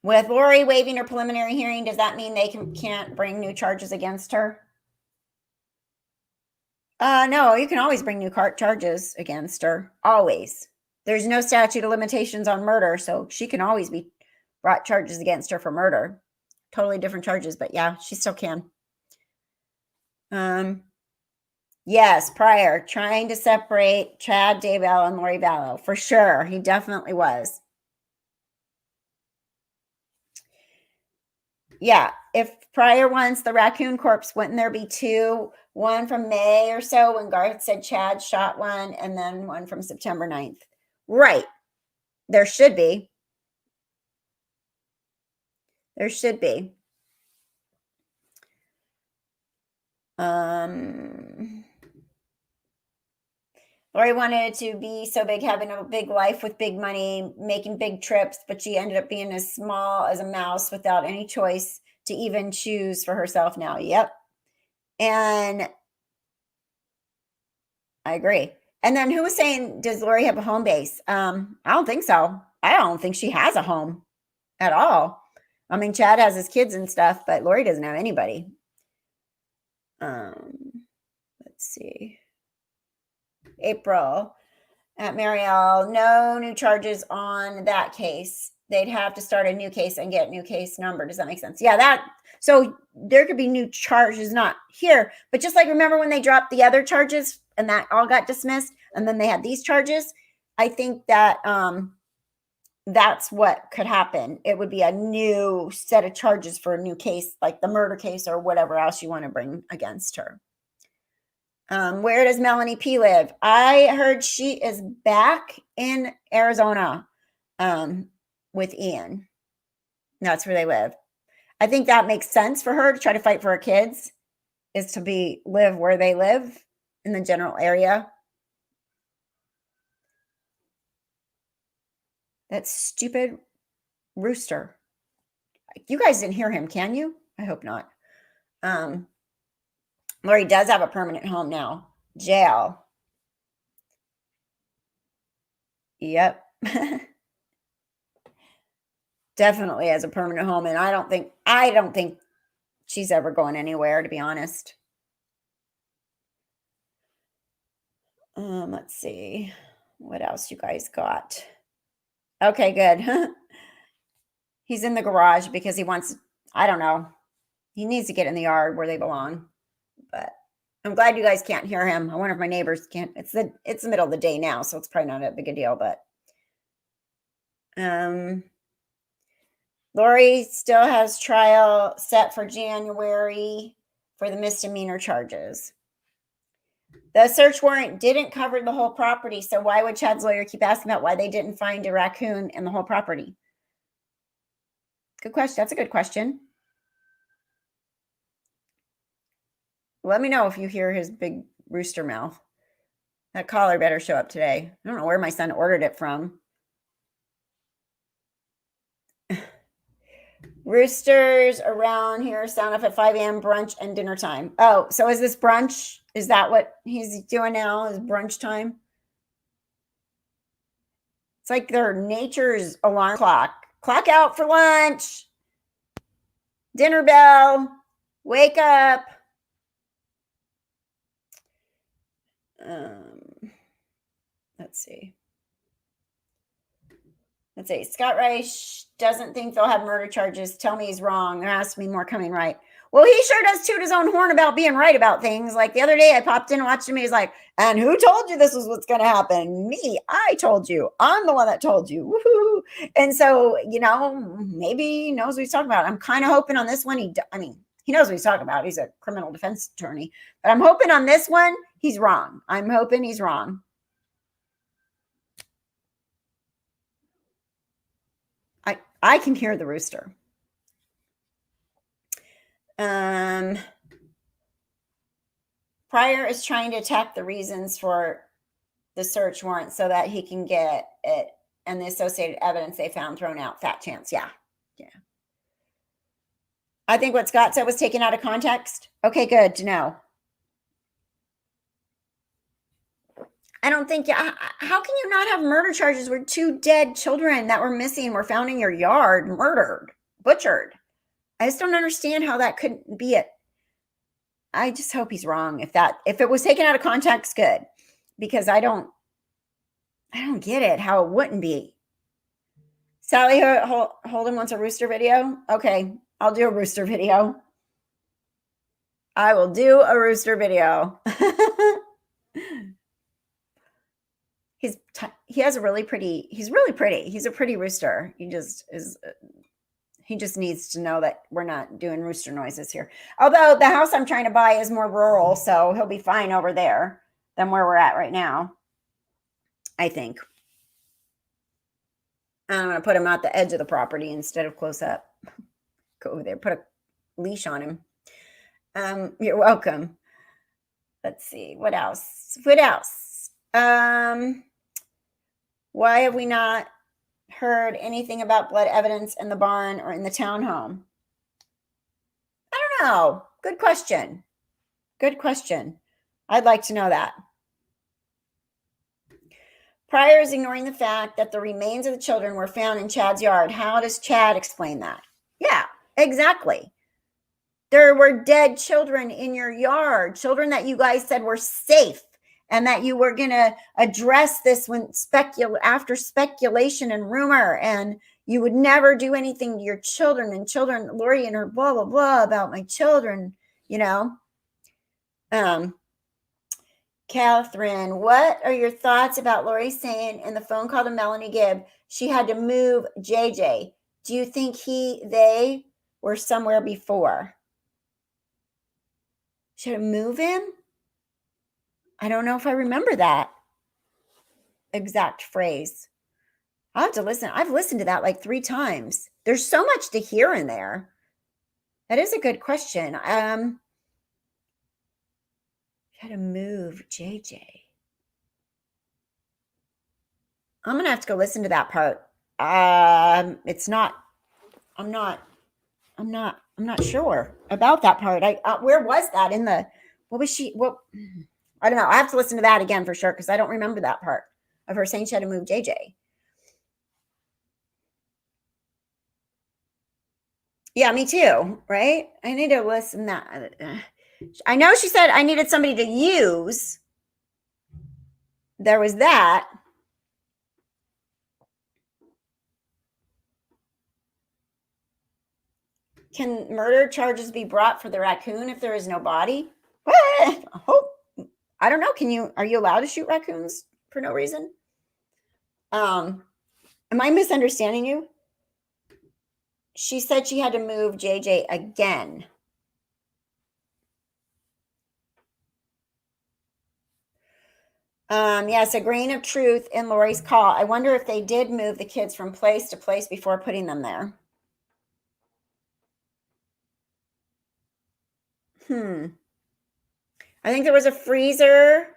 With Lori waiving her preliminary hearing, does that mean they can't bring new charges against her? No, you can always bring new charges against her. Always. There's no statute of limitations on murder, so she can always be brought charges against her for murder. Totally different charges, but yeah, she still can. Yes, Pryor trying to separate Chad Daybell and Lori Vallow. For sure. He definitely was. Yeah, if Pryor wants the raccoon corpse, wouldn't there be 2? One from May or so when Garth said Chad shot one, and then one from September 9th. Right. There should be. There should be. Lori wanted to be so big, having a big life with big money, making big trips, but she ended up being as small as a mouse without any choice to even choose for herself now. Yep. And I agree. And then who was saying, does Lori have a home base? I don't think so. I don't think she has a home at all. I mean, Chad has his kids and stuff, but Lori doesn't have anybody. Let's see. April at Marielle, no new charges on that case. They'd have to start a new case and get new case number. Does that make sense? Yeah, so there could be new charges, not here, but just like remember when they dropped the other charges and that all got dismissed and then they had these charges. I think that that's what could happen. It would be a new set of charges for a new case, like the murder case or whatever else you want to bring against her. Where does Melanie P live? I heard she is back in Arizona with Ian. That's where they live. I think that makes sense for her to try to fight for her kids, is to live where they live in the general area. That stupid rooster. You guys didn't hear him, can you? I hope not. Lori does have a permanent home now. Jail. Yep. Definitely has a permanent home. And I don't think she's ever going anywhere, to be honest. Let's see. What else you guys got? Okay, good. He's in the garage because he wants, I don't know. He needs to get in the yard where they belong. But I'm glad you guys can't hear him. I wonder if my neighbors can't. It's the middle of the day now, so it's probably not a big a deal, but Lori still has trial set for January for the misdemeanor charges. The search warrant didn't cover the whole property, so why would Chad's lawyer keep asking about why they didn't find a raccoon in the whole property? Good question. That's a good question. Let me know if you hear his big rooster mouth. That collar better show up today. I don't know where my son ordered it from. Roosters around here sound off at 5 a.m. brunch and dinner time. Oh, so is this brunch? Is that what he's doing now? Is brunch time? It's like their nature's alarm clock. Clock out for lunch. Dinner bell. Wake up. Let's see. Scott Reich doesn't think they'll have murder charges. Tell me he's wrong. There has to be more coming right. Well, he sure does toot his own horn about being right about things. Like the other day, I popped in and watched him. He's like, and who told you this was what's going to happen? Me. I told you. I'm the one that told you. Woo-hoo. And so, maybe he knows what he's talking about. I'm kind of hoping on this one, he knows what he's talking about. He's a criminal defense attorney. But I'm hoping on this one, he's wrong. I'm hoping he's wrong. I can hear the rooster. Pryor is trying to attack the reasons for the search warrant so that he can get it and the associated evidence they found thrown out. Fat chance. Yeah. I think what Scott said was taken out of context. Okay, good to know. I don't think, how can you not have murder charges where 2 dead children that were missing were found in your yard, murdered, butchered? I just don't understand how that couldn't be it. I just hope he's wrong. If it was taken out of context, good, because I don't get it, how it wouldn't be. Sally Holden wants a rooster video. Okay, I'll do a rooster video. I will do a rooster video. He's really pretty. He's a pretty rooster. He just needs to know that we're not doing rooster noises here. Although the house I'm trying to buy is more rural, so he'll be fine over there than where we're at right now, I think. I'm going to put him at the edge of the property instead of close up. Go over there, put a leash on him. You're welcome. Let's see. What else? Why have we not heard anything about blood evidence in the barn or in the townhome? I don't know. Good question. I'd like to know that. Pryor is ignoring the fact that the remains of the children were found in Chad's yard. How does Chad explain that? Yeah, exactly. There were dead children in your yard, children that you guys said were safe, and that you were going to address this when after speculation and rumor, and you would never do anything to your children, and children, Lori and her blah, blah, blah about my children, Catherine, what are your thoughts about Lori saying in the phone call to Melanie Gibb she had to move JJ? Do you think they were somewhere before? Should I move him? I don't know if I remember that exact phrase. I'll have to listen. I've listened to that like 3 times. There's so much to hear in there. That is a good question. How to move JJ. I'm going to have to go listen to that part. I'm not sure about that part. Where was that in the, what was she, I don't know. I have to listen to that again for sure, because I don't remember that part of her saying she had to move JJ. Yeah, me too, right? I need to listen that. I know she said I needed somebody to use. There was that. Can murder charges be brought for the raccoon if there is no body? What? I don't know. Are you allowed to shoot raccoons for no reason? Am I misunderstanding you? She said she had to move JJ again. Yes, a grain of truth in Lori's call. I wonder if they did move the kids from place to place before putting them there. I think there was a freezer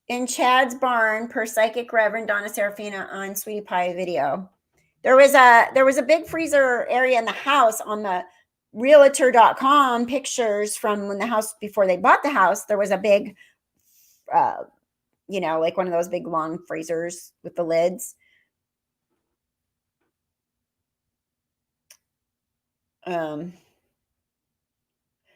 in Chad's barn, per Psychic Reverend Donna Serafina on Sweetie Pie video. There was a big freezer area in the house on the realtor.com pictures from when the house, before they bought the house. There was a big, like one of those big long freezers with the lids.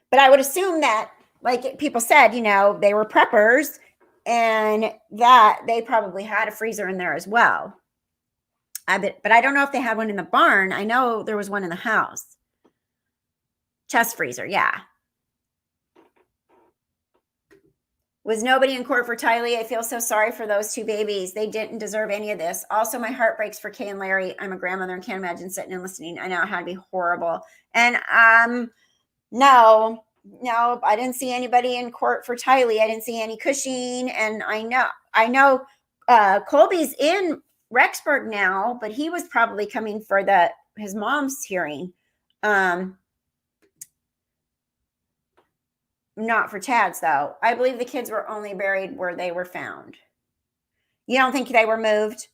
But I would assume that, like people said, they were preppers, and that they probably had a freezer in there as well. But I don't know if they had one in the barn. I know there was one in the house. Chest freezer, yeah. Was nobody in court for Tylee? I feel so sorry for those 2 babies. They didn't deserve any of this. Also, my heart breaks for Kay and Larry. I'm a grandmother and can't imagine sitting and listening. I know it had to be horrible. And no, I didn't see anybody in court for Tylee. I didn't see Annie Cushing. And I know Colby's in Rexburg now, but he was probably coming for his mom's hearing. Not for Chad's, though. I believe the kids were only buried where they were found. You don't think they were moved?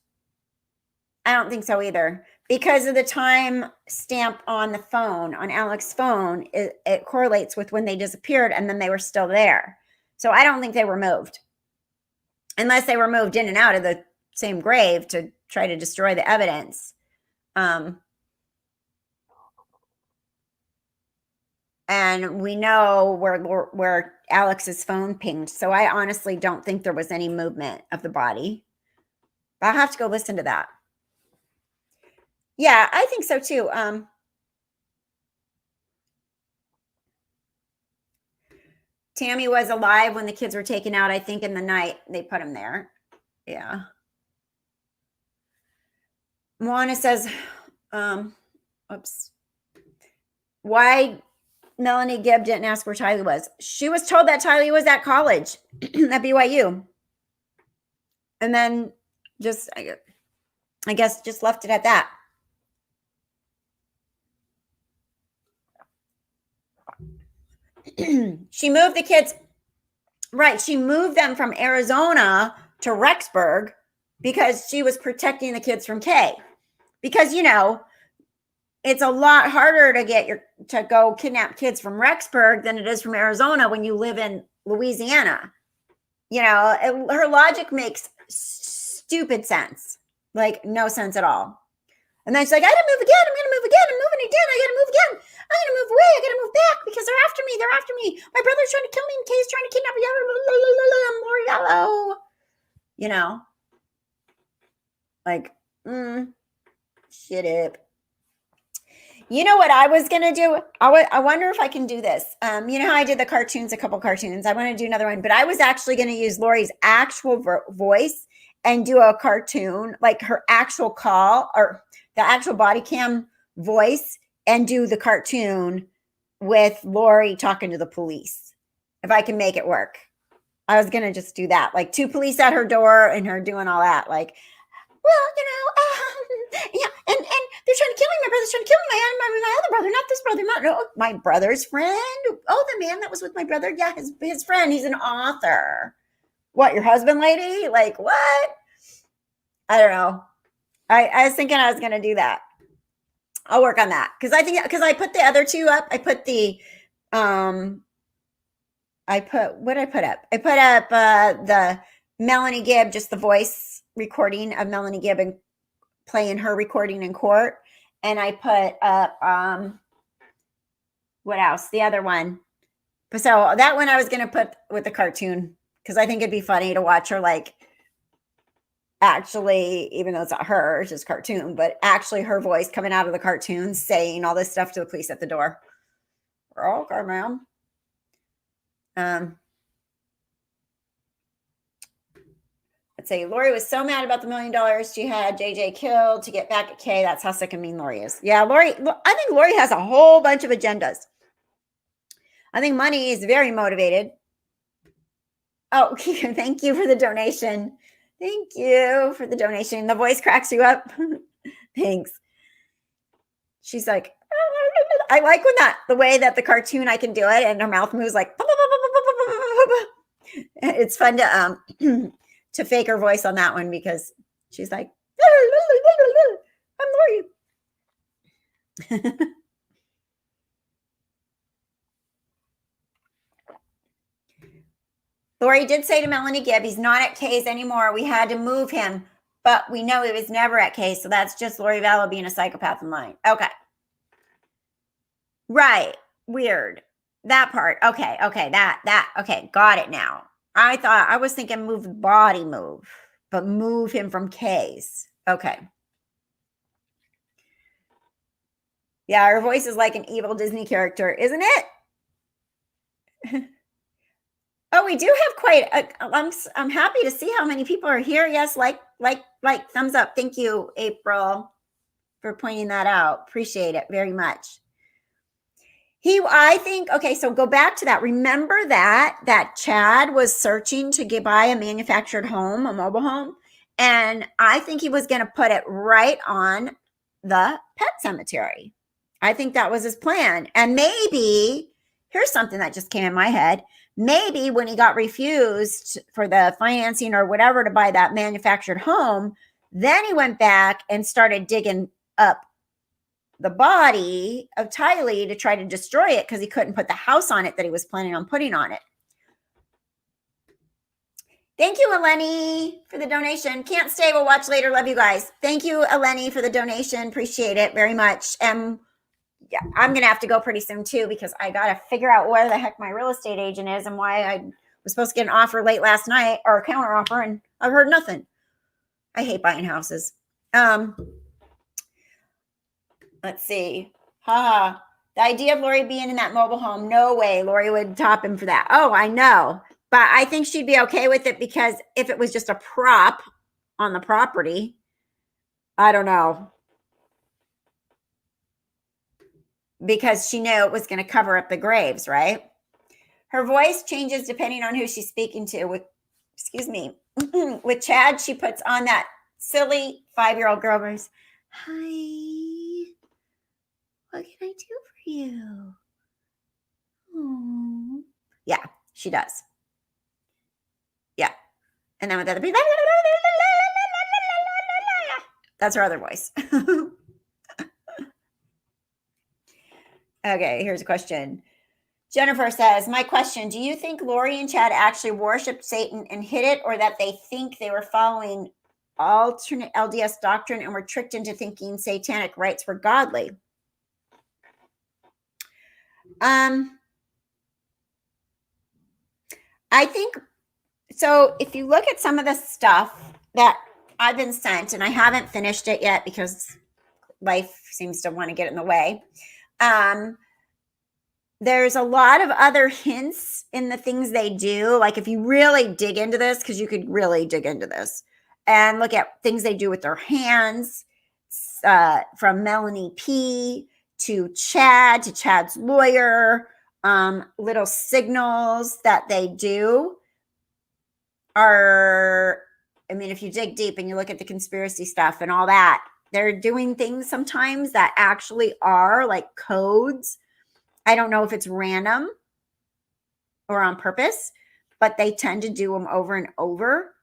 I don't think so either. Because of the time stamp on the phone, on Alex's phone, it correlates with when they disappeared, and then they were still there. So I don't think they were moved. Unless they were moved in and out of the same grave to try to destroy the evidence. And we know where Alex's phone pinged. So I honestly don't think there was any movement of the body. But I'll have to go listen to that. Yeah, I think so too. Tammy was alive when the kids were taken out. I think in the night they put him there. Yeah. Moana says, oops. Why Melanie Gibb didn't ask where Tylee was? She was told that Tylee was at college at BYU. And then just, I guess, just left it at that. She moved the kids. Right. She moved them from Arizona to Rexburg because she was protecting the kids from Kay. Because, it's a lot harder to go kidnap kids from Rexburg than it is from Arizona when you live in Louisiana. Her logic makes stupid sense. Like, no sense at all. And then she's like, I gotta move again. I'm gonna move again. I'm moving again. I gotta move again. I'm gonna move away. I gotta move back because they're after me. They're after me. My brother's trying to kill me. Kay's trying to kidnap me. I'm Lori Vallow. You know, like, shit up. You know what I was gonna do? I wonder if I can do this. You know how I did the cartoons, a couple cartoons. I want to do another one, but I was actually gonna use Lori's actual voice and do a cartoon, like her actual call or the actual body cam voice, and do the cartoon with Lori talking to the police. If I can make it work, I was gonna just do that, like 2 police at her door and her doing all that, like, well, you know, yeah, and they're trying to kill me. My brother's trying to kill me. My other brother, not this brother, no, my brother's friend. Oh, the man that was with my brother. Yeah, his friend. He's an author. What, your husband, lady? Like, what? I don't know. I was thinking I was going to do that. I'll work on that because I put the other 2 up. I put the what did I put up? I put up the Melanie Gibb, just the voice recording of Melanie Gibb and playing her recording in court. And I put up what else? The other one. So that one I was going to put with the cartoon because I think it'd be funny to watch her, like, actually, even though it's not her, it's just cartoon, but actually her voice coming out of the cartoon saying all this stuff to the police at the door. Okay, ma'am. Let's say Lori was so mad about the $1 million she had JJ killed to get back at Kay. That's how sick and mean Lori is. Yeah, Lori, I think Lori has a whole bunch of agendas. I think money is very motivated. Oh, thank you for the donation. Thank you for the donation. The voice cracks you up. Thanks. She's like, I like when the way that the cartoon, I can do it and her mouth moves like, it's fun to fake her voice on that one because she's like, I'm Lori. Lori did say to Melanie Gibb, he's not at Kay's anymore. We had to move him, but we know he was never at Kay's. So that's just Lori Vallow being a psychopath in line. Okay. Right. Weird. That part. Okay. Okay. Okay. Got it now. I was thinking move the body move, but move him from Kay's. Okay. Yeah. Her voice is like an evil Disney character, isn't it? Oh, we do have quite I'm happy to see how many people are here. Yes, like, thumbs up. Thank you, April, for pointing that out. Appreciate it very much. I think, okay, so go back to that. Remember that Chad was searching to buy a manufactured home, a mobile home, and I think he was going to put it right on the pet cemetery. I think that was his plan. And maybe, here's something that just came in my head. Maybe when he got refused for the financing or whatever to buy that manufactured home, then he went back and started digging up the body of Tylee to try to destroy it because he couldn't put the house on it that he was planning on putting on it. Thank you, Eleni, for the donation. Can't stay. We'll watch later. Love you guys. Thank you, Eleni, for the donation. Appreciate it very much. Yeah, I'm going to have to go pretty soon too because I got to figure out where the heck my real estate agent is and why I was supposed to get an offer late last night or a counter offer and I've heard nothing. I hate buying houses. Let's see. The idea of Lori being in that mobile home, no way Lori would top him for that. Oh, I know. But I think she'd be okay with it because if it was just a prop on the property, I don't know. Because she knew it was going to cover up the graves, right? Her voice changes depending on who she's speaking to. With Chad, she puts on that silly 5-year-old girl voice. Hi, what can I do for you? Oh. Yeah, she does. Yeah. And then with the other people, that's her other voice. Okay, here's a question. Jennifer says, my question, do you think Lori and Chad actually worshiped Satan and hid it, or that they think they were following alternate LDS doctrine and were tricked into thinking satanic rites were godly. I think so. If you look at some of the stuff that I've been sent, and I haven't finished it yet because life seems to want to get in the way. There's a lot of other hints in the things they do. Like if you really dig into this, because you could really dig into this and look at things they do with their hands, from Melanie P to Chad's lawyer, little signals that they do are, I mean, if you dig deep and you look at the conspiracy stuff and all that, they're doing things sometimes that actually are like codes. I don't know if it's random or on purpose, but they tend to do them over and over.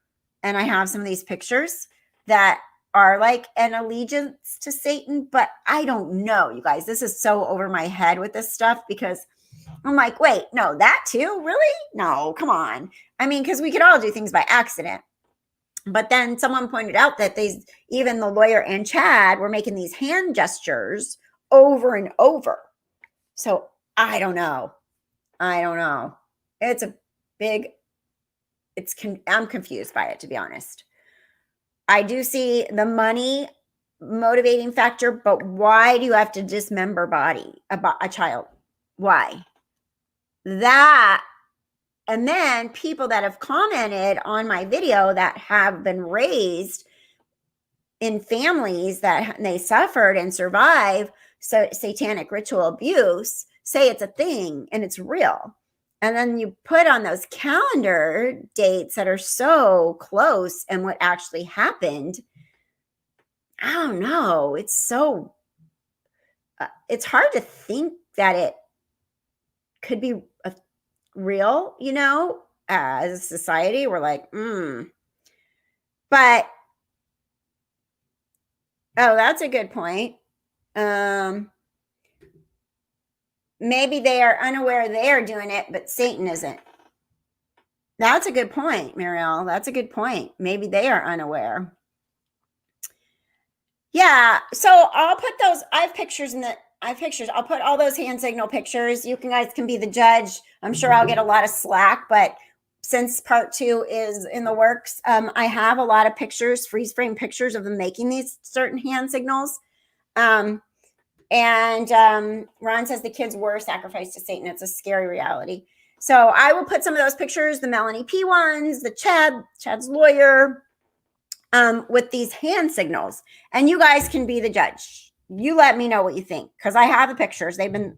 And I have some of these pictures that are like an allegiance to Satan, but I don't know, you guys. This is so over my head with this stuff because I'm like, wait, no, that too? Really? No, come on. I mean, because we could all do things by accident. But then someone pointed out that even the lawyer and Chad were making these hand gestures over and over. So I don't know. It's a big, I'm confused by it, to be honest. I do see the money motivating factor, but why do you have to dismember a child? Why? That, and then people that have commented on my video that have been raised in families that they suffered and survived satanic ritual abuse say it's a thing and it's real. And then you put on those calendar dates that are so close and what actually happened. I don't know. It's so, it's hard to think that it could be real, as a society. We're like, But, oh, that's a good point. Maybe they are unaware they are doing it, but Satan isn't. That's a good point, Marielle. That's a good point. Maybe they are unaware. Yeah. So I'll put those. I have pictures I'll put all those hand signal pictures. You guys can be the judge. I'm sure I'll get a lot of slack, but since part 2 is in the works, I have a lot of pictures, freeze frame pictures of them making these certain hand signals. And Ron says the kids were sacrificed to Satan. It's a scary reality. So I will put some of those pictures, the Melanie P ones, the Chad's lawyer, with these hand signals. And you guys can be the judge. You let me know what you think, because I have the pictures. They've been,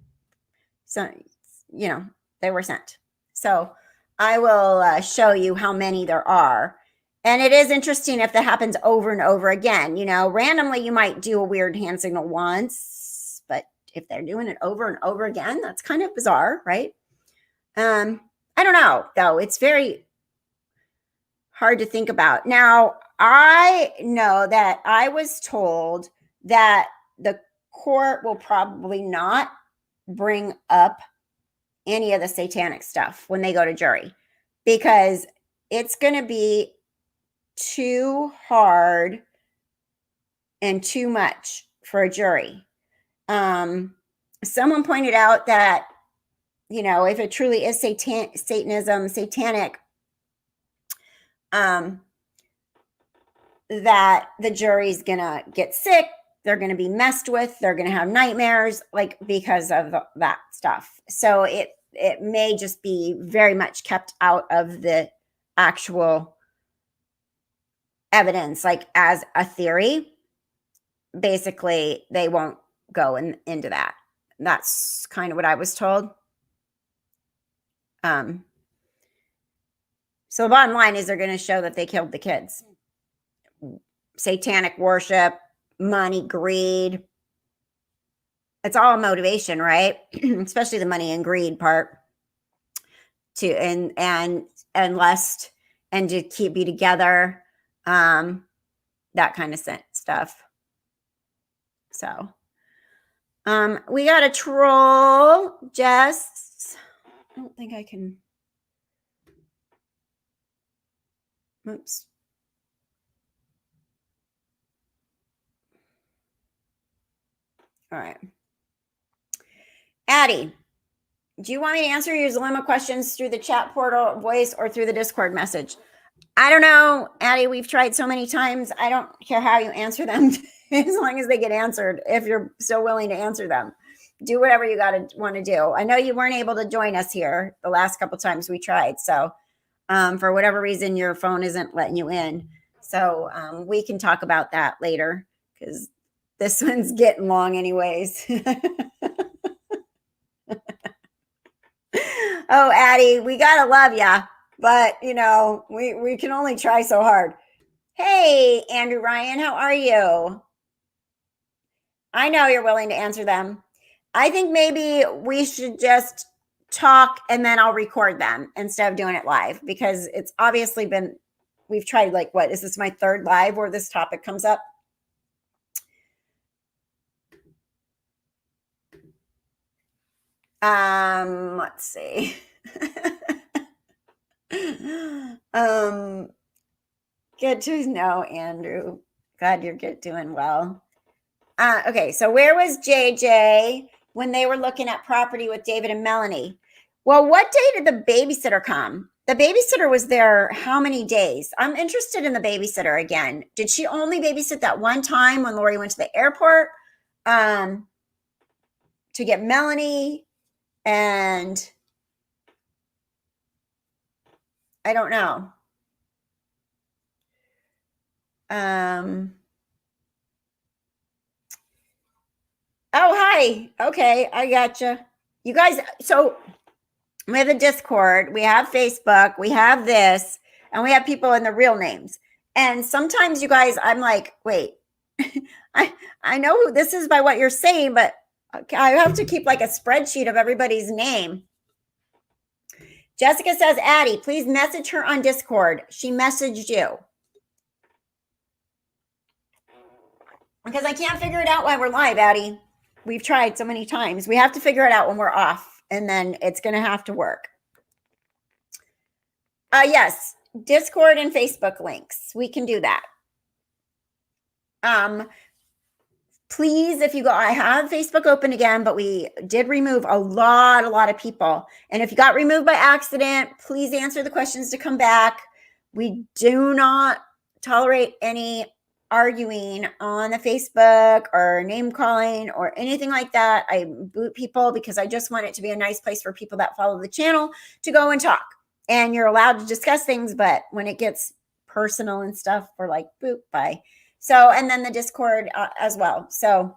they were sent. So I will show you how many there are. And it is interesting if that happens over and over again. Randomly you might do a weird hand signal once, but if they're doing it over and over again, that's kind of bizarre, right? I don't know, though. It's very hard to think about. Now, I know that I was told that the court will probably not bring up any of the satanic stuff when they go to jury, because it's going to be too hard and too much for a jury. Someone pointed out that, if it truly is Satanism, satanic, that the jury's gonna get sick, they're gonna be messed with, they're gonna have nightmares, like, because of that stuff. So it may just be very much kept out of the actual evidence, like as a theory. Basically, they won't go into that. That's kind of what I was told. So the bottom line is they're going to show that they killed the kids. Satanic worship, money, greed. It's all motivation, right? Especially the money and greed part. And lust, and to be together. That kind of stuff. So we got a troll, Jess. I don't think I can. Oops. All right. Addie, do you want me to answer your dilemma questions through the chat portal, voice, or through the Discord message? I don't know, Addie. We've tried so many times. I don't care how you answer them, as long as they get answered. If you're still willing to answer them, do whatever you want to do. I know you weren't able to join us here the last couple times we tried. So for whatever reason, your phone isn't letting you in. So we can talk about that later, because this one's getting long anyways. Oh, Addie, we gotta love ya, but we can only try so hard. Hey, Andrew Ryan, how are you? I know you're willing to answer them. I think maybe we should just talk and then I'll record them instead of doing it live, because it's obviously we've tried, like, what is this, my third live where this topic comes up? Let's see. Good to know, Andrew. Glad you're doing well. Okay, so where was JJ when they were looking at property with David and Melanie? Well, what day did the babysitter come? The babysitter was there how many days? I'm interested in the babysitter again. Did she only babysit that one time when Lori went to the airport to get Melanie? And I don't know. Oh, hi. Okay, I gotcha. You guys, so we have the Discord, we have Facebook, we have this, and we have people in the real names. And sometimes, you guys, I'm like, wait, I know who this is by what you're saying, but I have to keep like a spreadsheet of everybody's name. Jessica says, Addie, please message her on Discord. She messaged you. Because I can't figure it out while we're live, Addie. We've tried so many times. We have to figure it out when we're off, and then it's going to have to work. Yes, Discord and Facebook links. We can do that. Please, if you go, I have Facebook open again, but we did remove a lot of people. And if you got removed by accident, please answer the questions to come back. We do not tolerate any arguing on the Facebook or name calling or anything like that. I boot people because I just want it to be a nice place for people that follow the channel to go and talk. And you're allowed to discuss things, but when it gets personal and stuff, we're like, boop, bye. So, and then the Discord as well. So,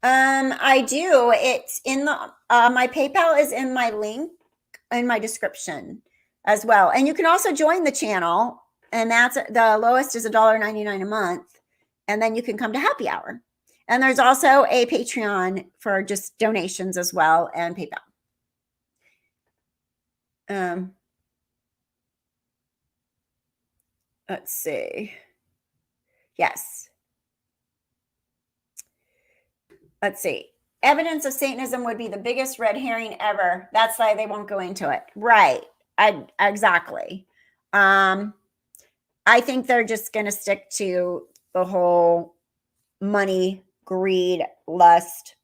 I do. It's in the, my PayPal is in my link in my description as well. And you can also join the channel, and that's the lowest is $1.99 a month. And then you can come to happy hour. And there's also a Patreon for just donations as well, and PayPal. Let's see. Yes. Let's see. Evidence of Satanism would be the biggest red herring ever. That's why they won't go into it. Right. Exactly. I think they're just going to stick to the whole money, greed, lust,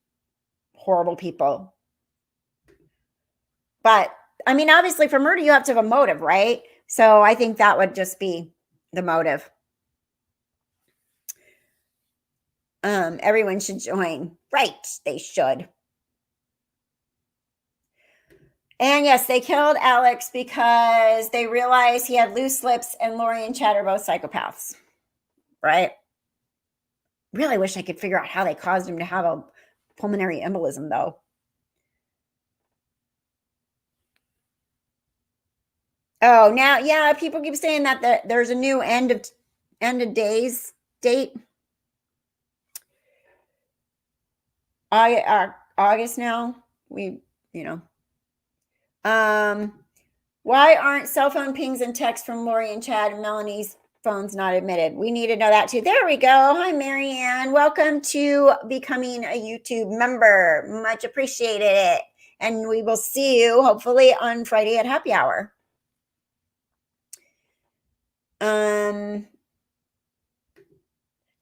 horrible people. But I mean, obviously for murder, you have to have a motive, right? So I think that would just be the motive. Everyone should join. Right, they should. And yes, they killed Alex because they realized he had loose lips, and Lori and Chad are both psychopaths. Right? Really wish I could figure out how they caused him to have a pulmonary embolism, though. Oh, now, yeah, people keep saying that there's a new end of days date. August now. Why aren't cell phone pings and texts from Lori and Chad and Melanie's phones not admitted? We need to know that too. There we go. Hi, Marianne. Welcome to becoming a YouTube member. Much appreciated. And we will see you hopefully on Friday at happy hour.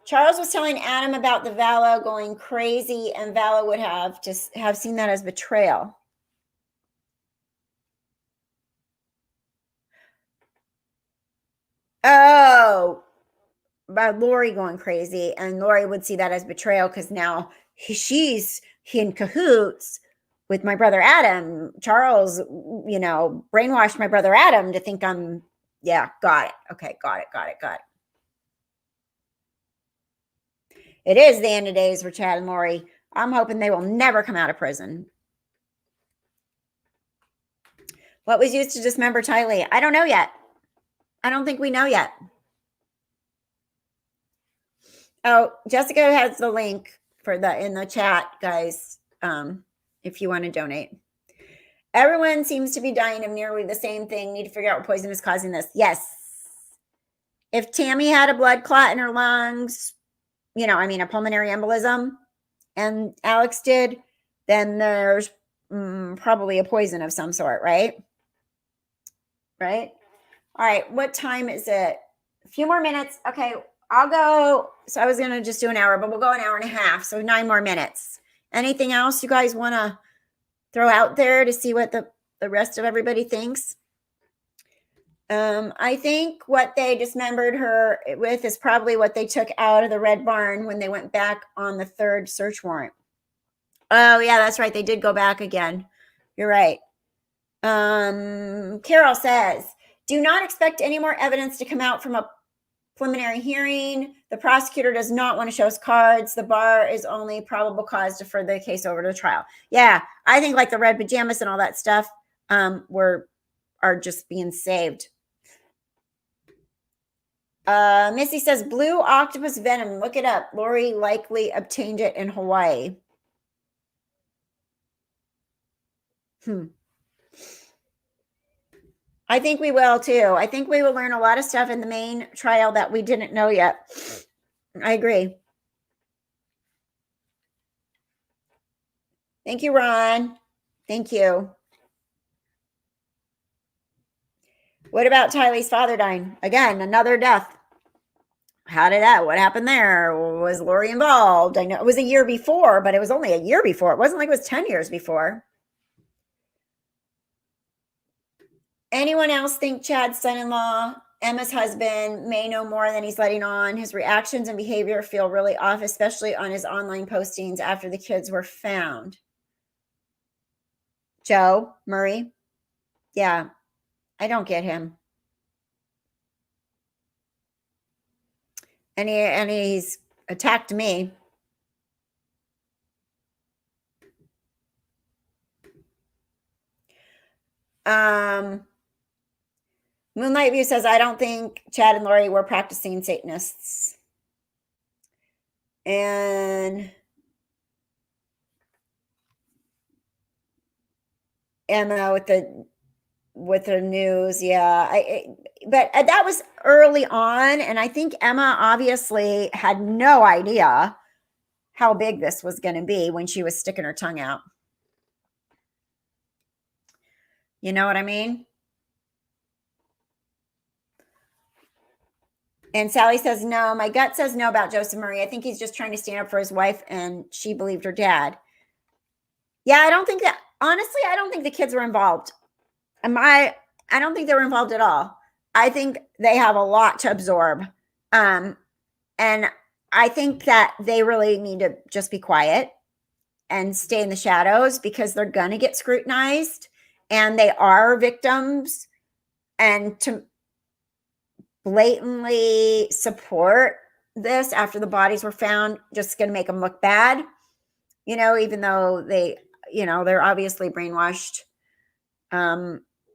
Charles was telling Adam about the Vallow going crazy, and Vallow would have just have seen that as betrayal. Oh, about Lori going crazy, and Lori would see that as betrayal because now she's in cahoots with my brother Adam. Charles, brainwashed my brother Adam to think I'm. Yeah, got it. Okay, got it. It is the end of days for Chad and Lori. I'm hoping they will never come out of prison. What was used to dismember Tylee? I don't know yet. I don't think we know yet. Oh, Jessica has the link for in the chat, guys, if you want to donate. Everyone seems to be dying of nearly the same thing. Need to figure out what poison is causing this. Yes. If Tammy had a blood clot in her lungs, a pulmonary embolism, and Alex did, then there's probably a poison of some sort, right? Right? All right. What time is it? A few more minutes. Okay. I'll go. So I was going to just do an hour, but we'll go an hour and a half. So 9 more minutes. Anything else you guys want to throw out there to see what the rest of everybody thinks? I think what they dismembered her with is probably what they took out of the Red Barn when they went back on the 3rd search warrant. Oh, yeah, that's right. They did go back again. You're right. Carol says, do not expect any more evidence to come out from a preliminary hearing. The prosecutor does not want to show us cards. The bar is only probable cause to further the case over to trial. Yeah, I think like the red pajamas and all that stuff are just being saved. Missy says blue octopus venom. Look it up. Lori likely obtained it in Hawaii. I think we will too. I think we will learn a lot of stuff in the main trial that we didn't know yet. I agree. Thank you, Ron. Thank you. What about Tylee's father dying? Again, another death. What happened there? Was Lori involved? I know it was a year before, but it was only a year before. It wasn't like it was 10 years before. Anyone else think Chad's son-in-law, Emma's husband, may know more than he's letting on? His reactions and behavior feel really off, especially on his online postings after the kids were found. Joe Murray? Yeah, I don't get him. And he's attacked me. Moonlight View says, I don't think Chad and Lori were practicing Satanists. And Emma with the news, yeah. But that was early on, and I think Emma obviously had no idea how big this was going to be when she was sticking her tongue out. You know what I mean? And Sally says, no, my gut says no about Joseph Murray. I think he's just trying to stand up for his wife, and she believed her dad. Yeah, I don't think that, honestly, I don't think the kids were involved. I don't think they were involved at all. I think they have a lot to absorb. And I think that they really need to just be quiet and stay in the shadows because they're going to get scrutinized and they are victims. And to blatantly support this after the bodies were found, just going to make them look bad, even though they're obviously brainwashed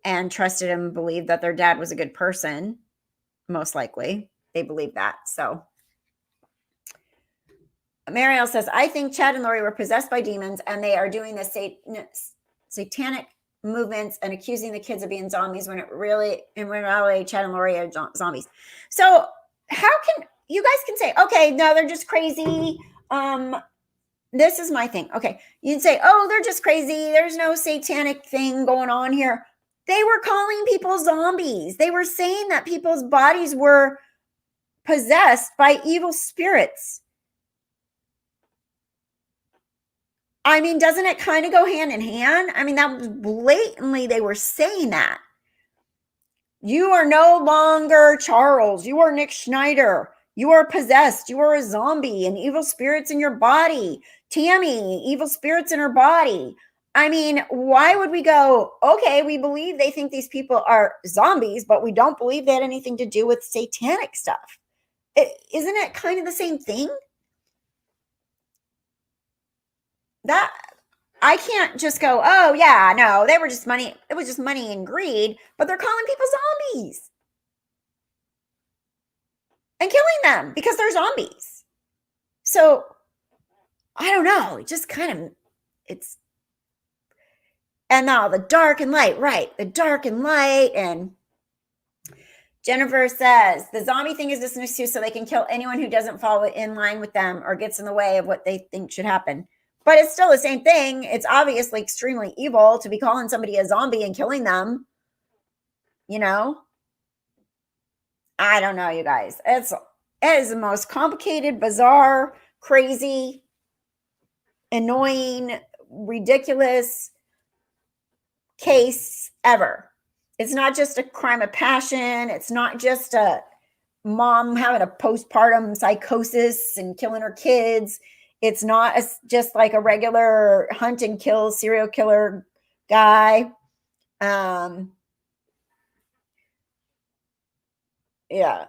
and trusted and believed that their dad was a good person. Most likely they believe that. So Mariel says, I think Chad and Lori were possessed by demons and they are doing the satanic movements and accusing the kids of being zombies when really Chad and Lori are zombies. So how can you guys can say, okay, no, they're just crazy. This is my thing. Okay. You'd say, oh, they're just crazy. There's no satanic thing going on here. They were calling people zombies. They were saying that people's bodies were possessed by evil spirits. I mean, doesn't it kind of go hand in hand? I mean, that was blatantly, they were saying that. You are no longer Charles. You are Nick Schneider. You are possessed. You are a zombie and evil spirits in your body. Tammy, evil spirits in her body. I mean, why would we go, okay, we believe they think these people are zombies, but we don't believe they had anything to do with satanic stuff. Isn't it kind of the same thing? That I can't just go, oh yeah, no, they were just money. It was just money and greed, but they're calling people zombies and killing them because they're zombies. So I don't know. It just kind of, it's, and now the dark and light, right? The dark and light. And Jennifer says the zombie thing is just an excuse so they can kill anyone who doesn't fall in line with them or gets in the way of what they think should happen. But it's still the same thing. It's obviously extremely evil to be calling somebody a zombie and killing them. You know? I don't know, you guys. It is the most complicated, bizarre, crazy, annoying, ridiculous case ever. It's not just a crime of passion. It's not just a mom having a postpartum psychosis and killing her kids. It's not just like a regular hunt and kill serial killer guy. Yeah.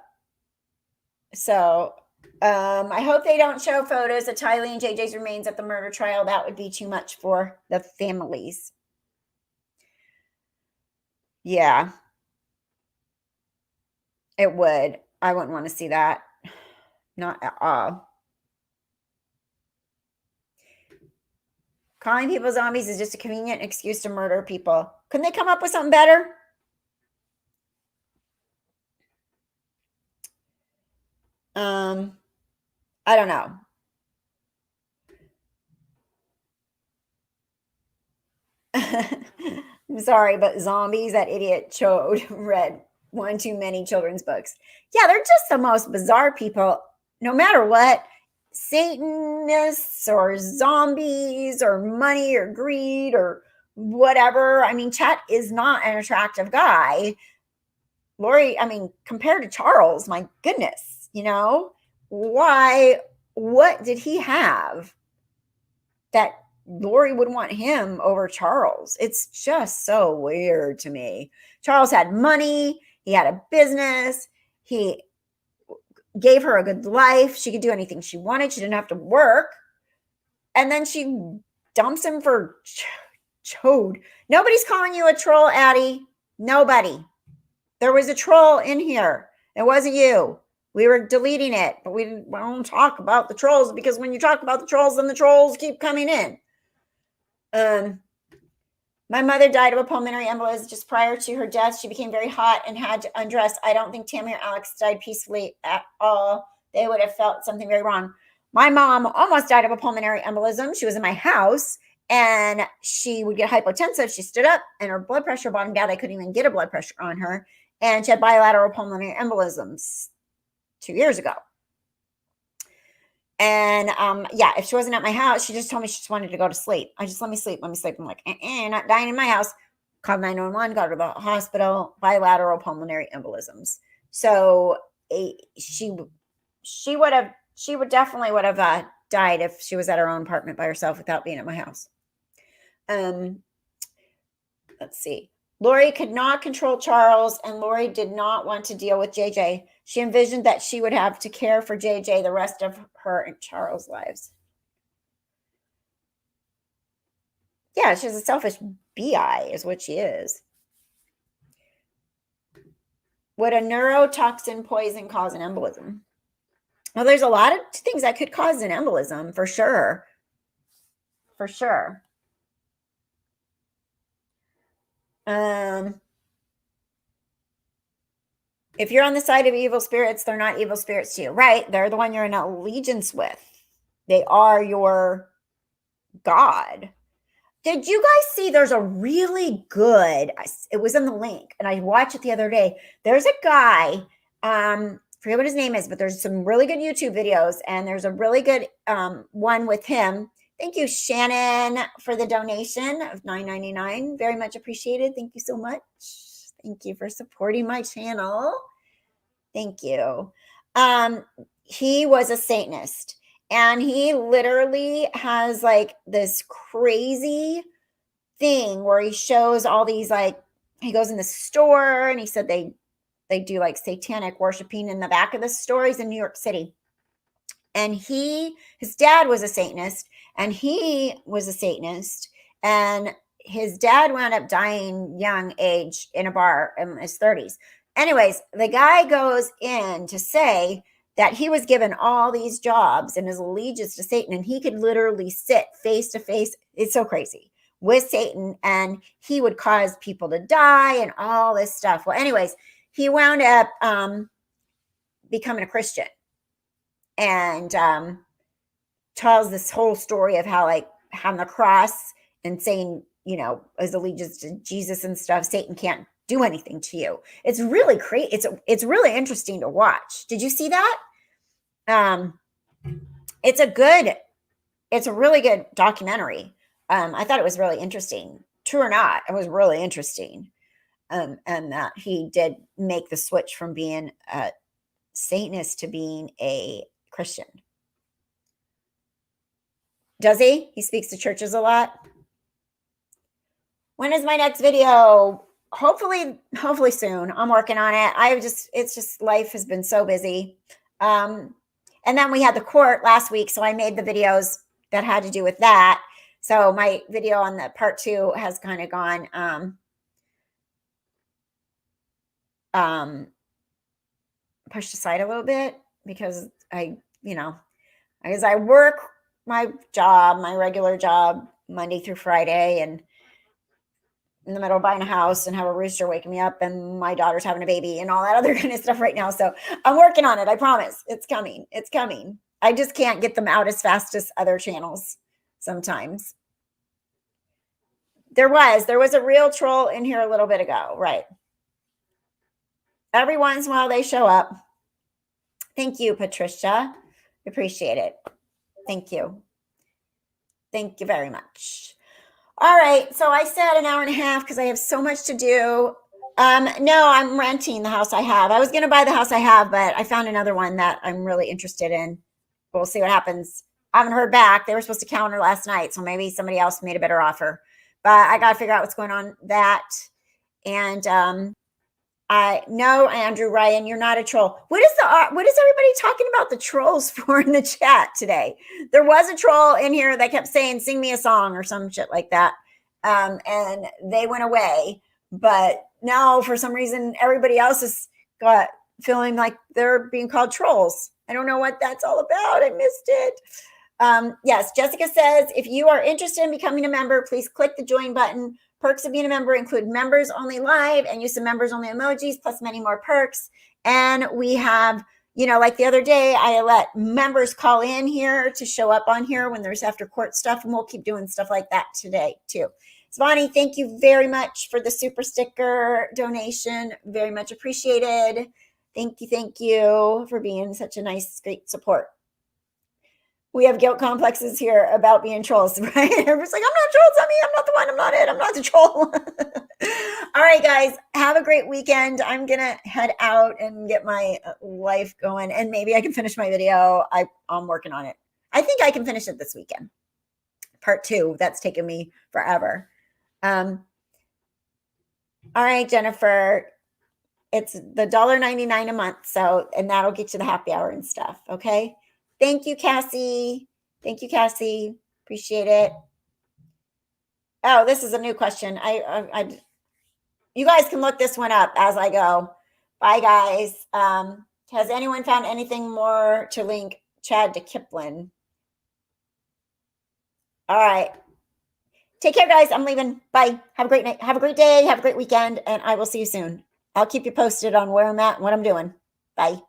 So I hope they don't show photos of Tylee and JJ's remains at the murder trial. That would be too much for the families. Yeah. It would. I wouldn't want to see that. Not at all. Calling people zombies is just a convenient excuse to murder people. Couldn't they come up with something better? I don't know. I'm sorry, but zombies, that idiot Chode read one too many children's books. Yeah, they're just the most bizarre people, no matter what. Satanists or zombies or money or greed or whatever. I mean, Chet is not an attractive guy. Lori, I mean, compared to Charles, my goodness, you know, why? What did he have that Lori would want him over Charles? It's just so weird to me. Charles had money. He had a business. He gave her a good life. She could do anything she wanted. She didn't have to work. And then she dumps him for Chode. Nobody's calling you a troll, Addie. Nobody. There was a troll in here. It wasn't you. We were deleting it, but we don't talk about the trolls because when you talk about the trolls, then the trolls keep coming in. My mother died of a pulmonary embolism just prior to her death. She became very hot and had to undress. I don't think Tammy or Alex died peacefully at all. They would have felt something very wrong. My mom almost died of a pulmonary embolism. She was in my house and she would get hypotensive. She stood up and her blood pressure bottomed out. I couldn't even get a blood pressure on her. And she had bilateral pulmonary embolisms 2 years ago. And yeah, if she wasn't at my house, she just told me she just wanted to go to sleep. I just let me sleep. I'm like, not dying in my house. Called 911, got her to the hospital, bilateral pulmonary embolisms. So she would definitely would have died if she was at her own apartment by herself without being at my house. Let's see. Lori could not control Charles, and Lori did not want to deal with JJ. She envisioned that she would have to care for JJ the rest of her and Charles' lives. Yeah, she's a selfish bi, is what she is. Would a neurotoxin poison cause an embolism? Well, there's a lot of things that could cause an embolism, for sure. For sure. If you're on the side of evil spirits, they're not evil spirits to you, right? They're the one you're in allegiance with. They are your God. Did you guys see there's a really good, it was in the link and I watched it the other day. There's a guy, forget what his name is, but there's some really good YouTube videos, and there's a really good one with him. Thank you, Shannon, for the donation of $9.99. Very much appreciated. Thank you so much. Thank you for supporting my channel. Thank you. He was a Satanist, and he literally has like this crazy thing where he shows all these, like, he goes in the store and he said they do like satanic worshiping in the back of the store. He's in New York City. And his dad was a Satanist, and he was a Satanist. And his dad wound up dying young age in a bar in his 30s. Anyways, the guy goes in to say that he was given all these jobs and his allegiance to Satan, and he could literally sit face to face. It's so crazy, with Satan, and he would cause people to die and all this stuff. Well, anyways, he wound up becoming a Christian, and tells this whole story of how, like, having the cross and saying, you know, his allegiance to Jesus and stuff, Satan can't do anything to you. It's really crazy. It's really interesting to watch. Did you see that? It's a really good documentary. I thought it was really interesting. True or not, it was really interesting. And that he did make the switch from being a Satanist to being a Christian. Does he? He speaks to churches a lot. When is my next video? Hopefully soon. I'm working on it. It's just life has been so busy. And then we had the court last week, so I made the videos that had to do with that. So my video on the part 2 has kind of gone pushed aside a little bit because I work my regular job Monday through Friday, and in the middle of buying a house and have a rooster waking me up, and my daughter's having a baby and all that other kind of stuff right now. So I'm working on it. I promise it's coming. It's coming. I just can't get them out as fast as other channels sometimes. There was a real troll in here a little bit ago. Right. Every once in a while they show up. Thank you, Patricia. Appreciate it. Thank you. Thank you very much. All right. So I said an hour and a half because I have so much to do. No, I'm renting the house I have. I was going to buy the house I have, but I found another one that I'm really interested in. We'll see what happens. I haven't heard back. They were supposed to counter last night, so maybe somebody else made a better offer. But I got to figure out what's going on with that. And no, Andrew Ryan, you're not a troll. What is everybody talking about the trolls for in the chat today? There was a troll in here that kept saying, "Sing me a song" or some shit like that. And they went away. But now for some reason, everybody else has got feeling like they're being called trolls. I don't know what that's all about. I missed it. Yes, Jessica says, if you are interested in becoming a member, please click the join button. Perks of being a member include members only live and use of members only emojis, plus many more perks. And we have, like the other day, I let members call in here to show up on here when there's after court stuff. And we'll keep doing stuff like that today too. Svani, thank you very much for the super sticker donation. Very much appreciated. Thank you for being such a nice, great support. We have guilt complexes here about being trolls, right? Everyone's like, I'm not trolls. I mean, I'm not the one. I'm not it. I'm not the troll. All right, guys, have a great weekend. I'm going to head out and get my life going, and maybe I can finish my video. I'm working on it. I think I can finish it this weekend. Part 2. That's taken me forever. All right, Jennifer. It's the $1.99 a month. And that'll get you the happy hour and stuff. Okay. Thank you, Cassie. Appreciate it. Oh, this is a new question. You guys can look this one up as I go. Bye, guys. Has anyone found anything more to link Chad to Kipling? All right. Take care, guys. I'm leaving. Bye. Have a great night. Have a great day. Have a great weekend. And I will see you soon. I'll keep you posted on where I'm at and what I'm doing. Bye.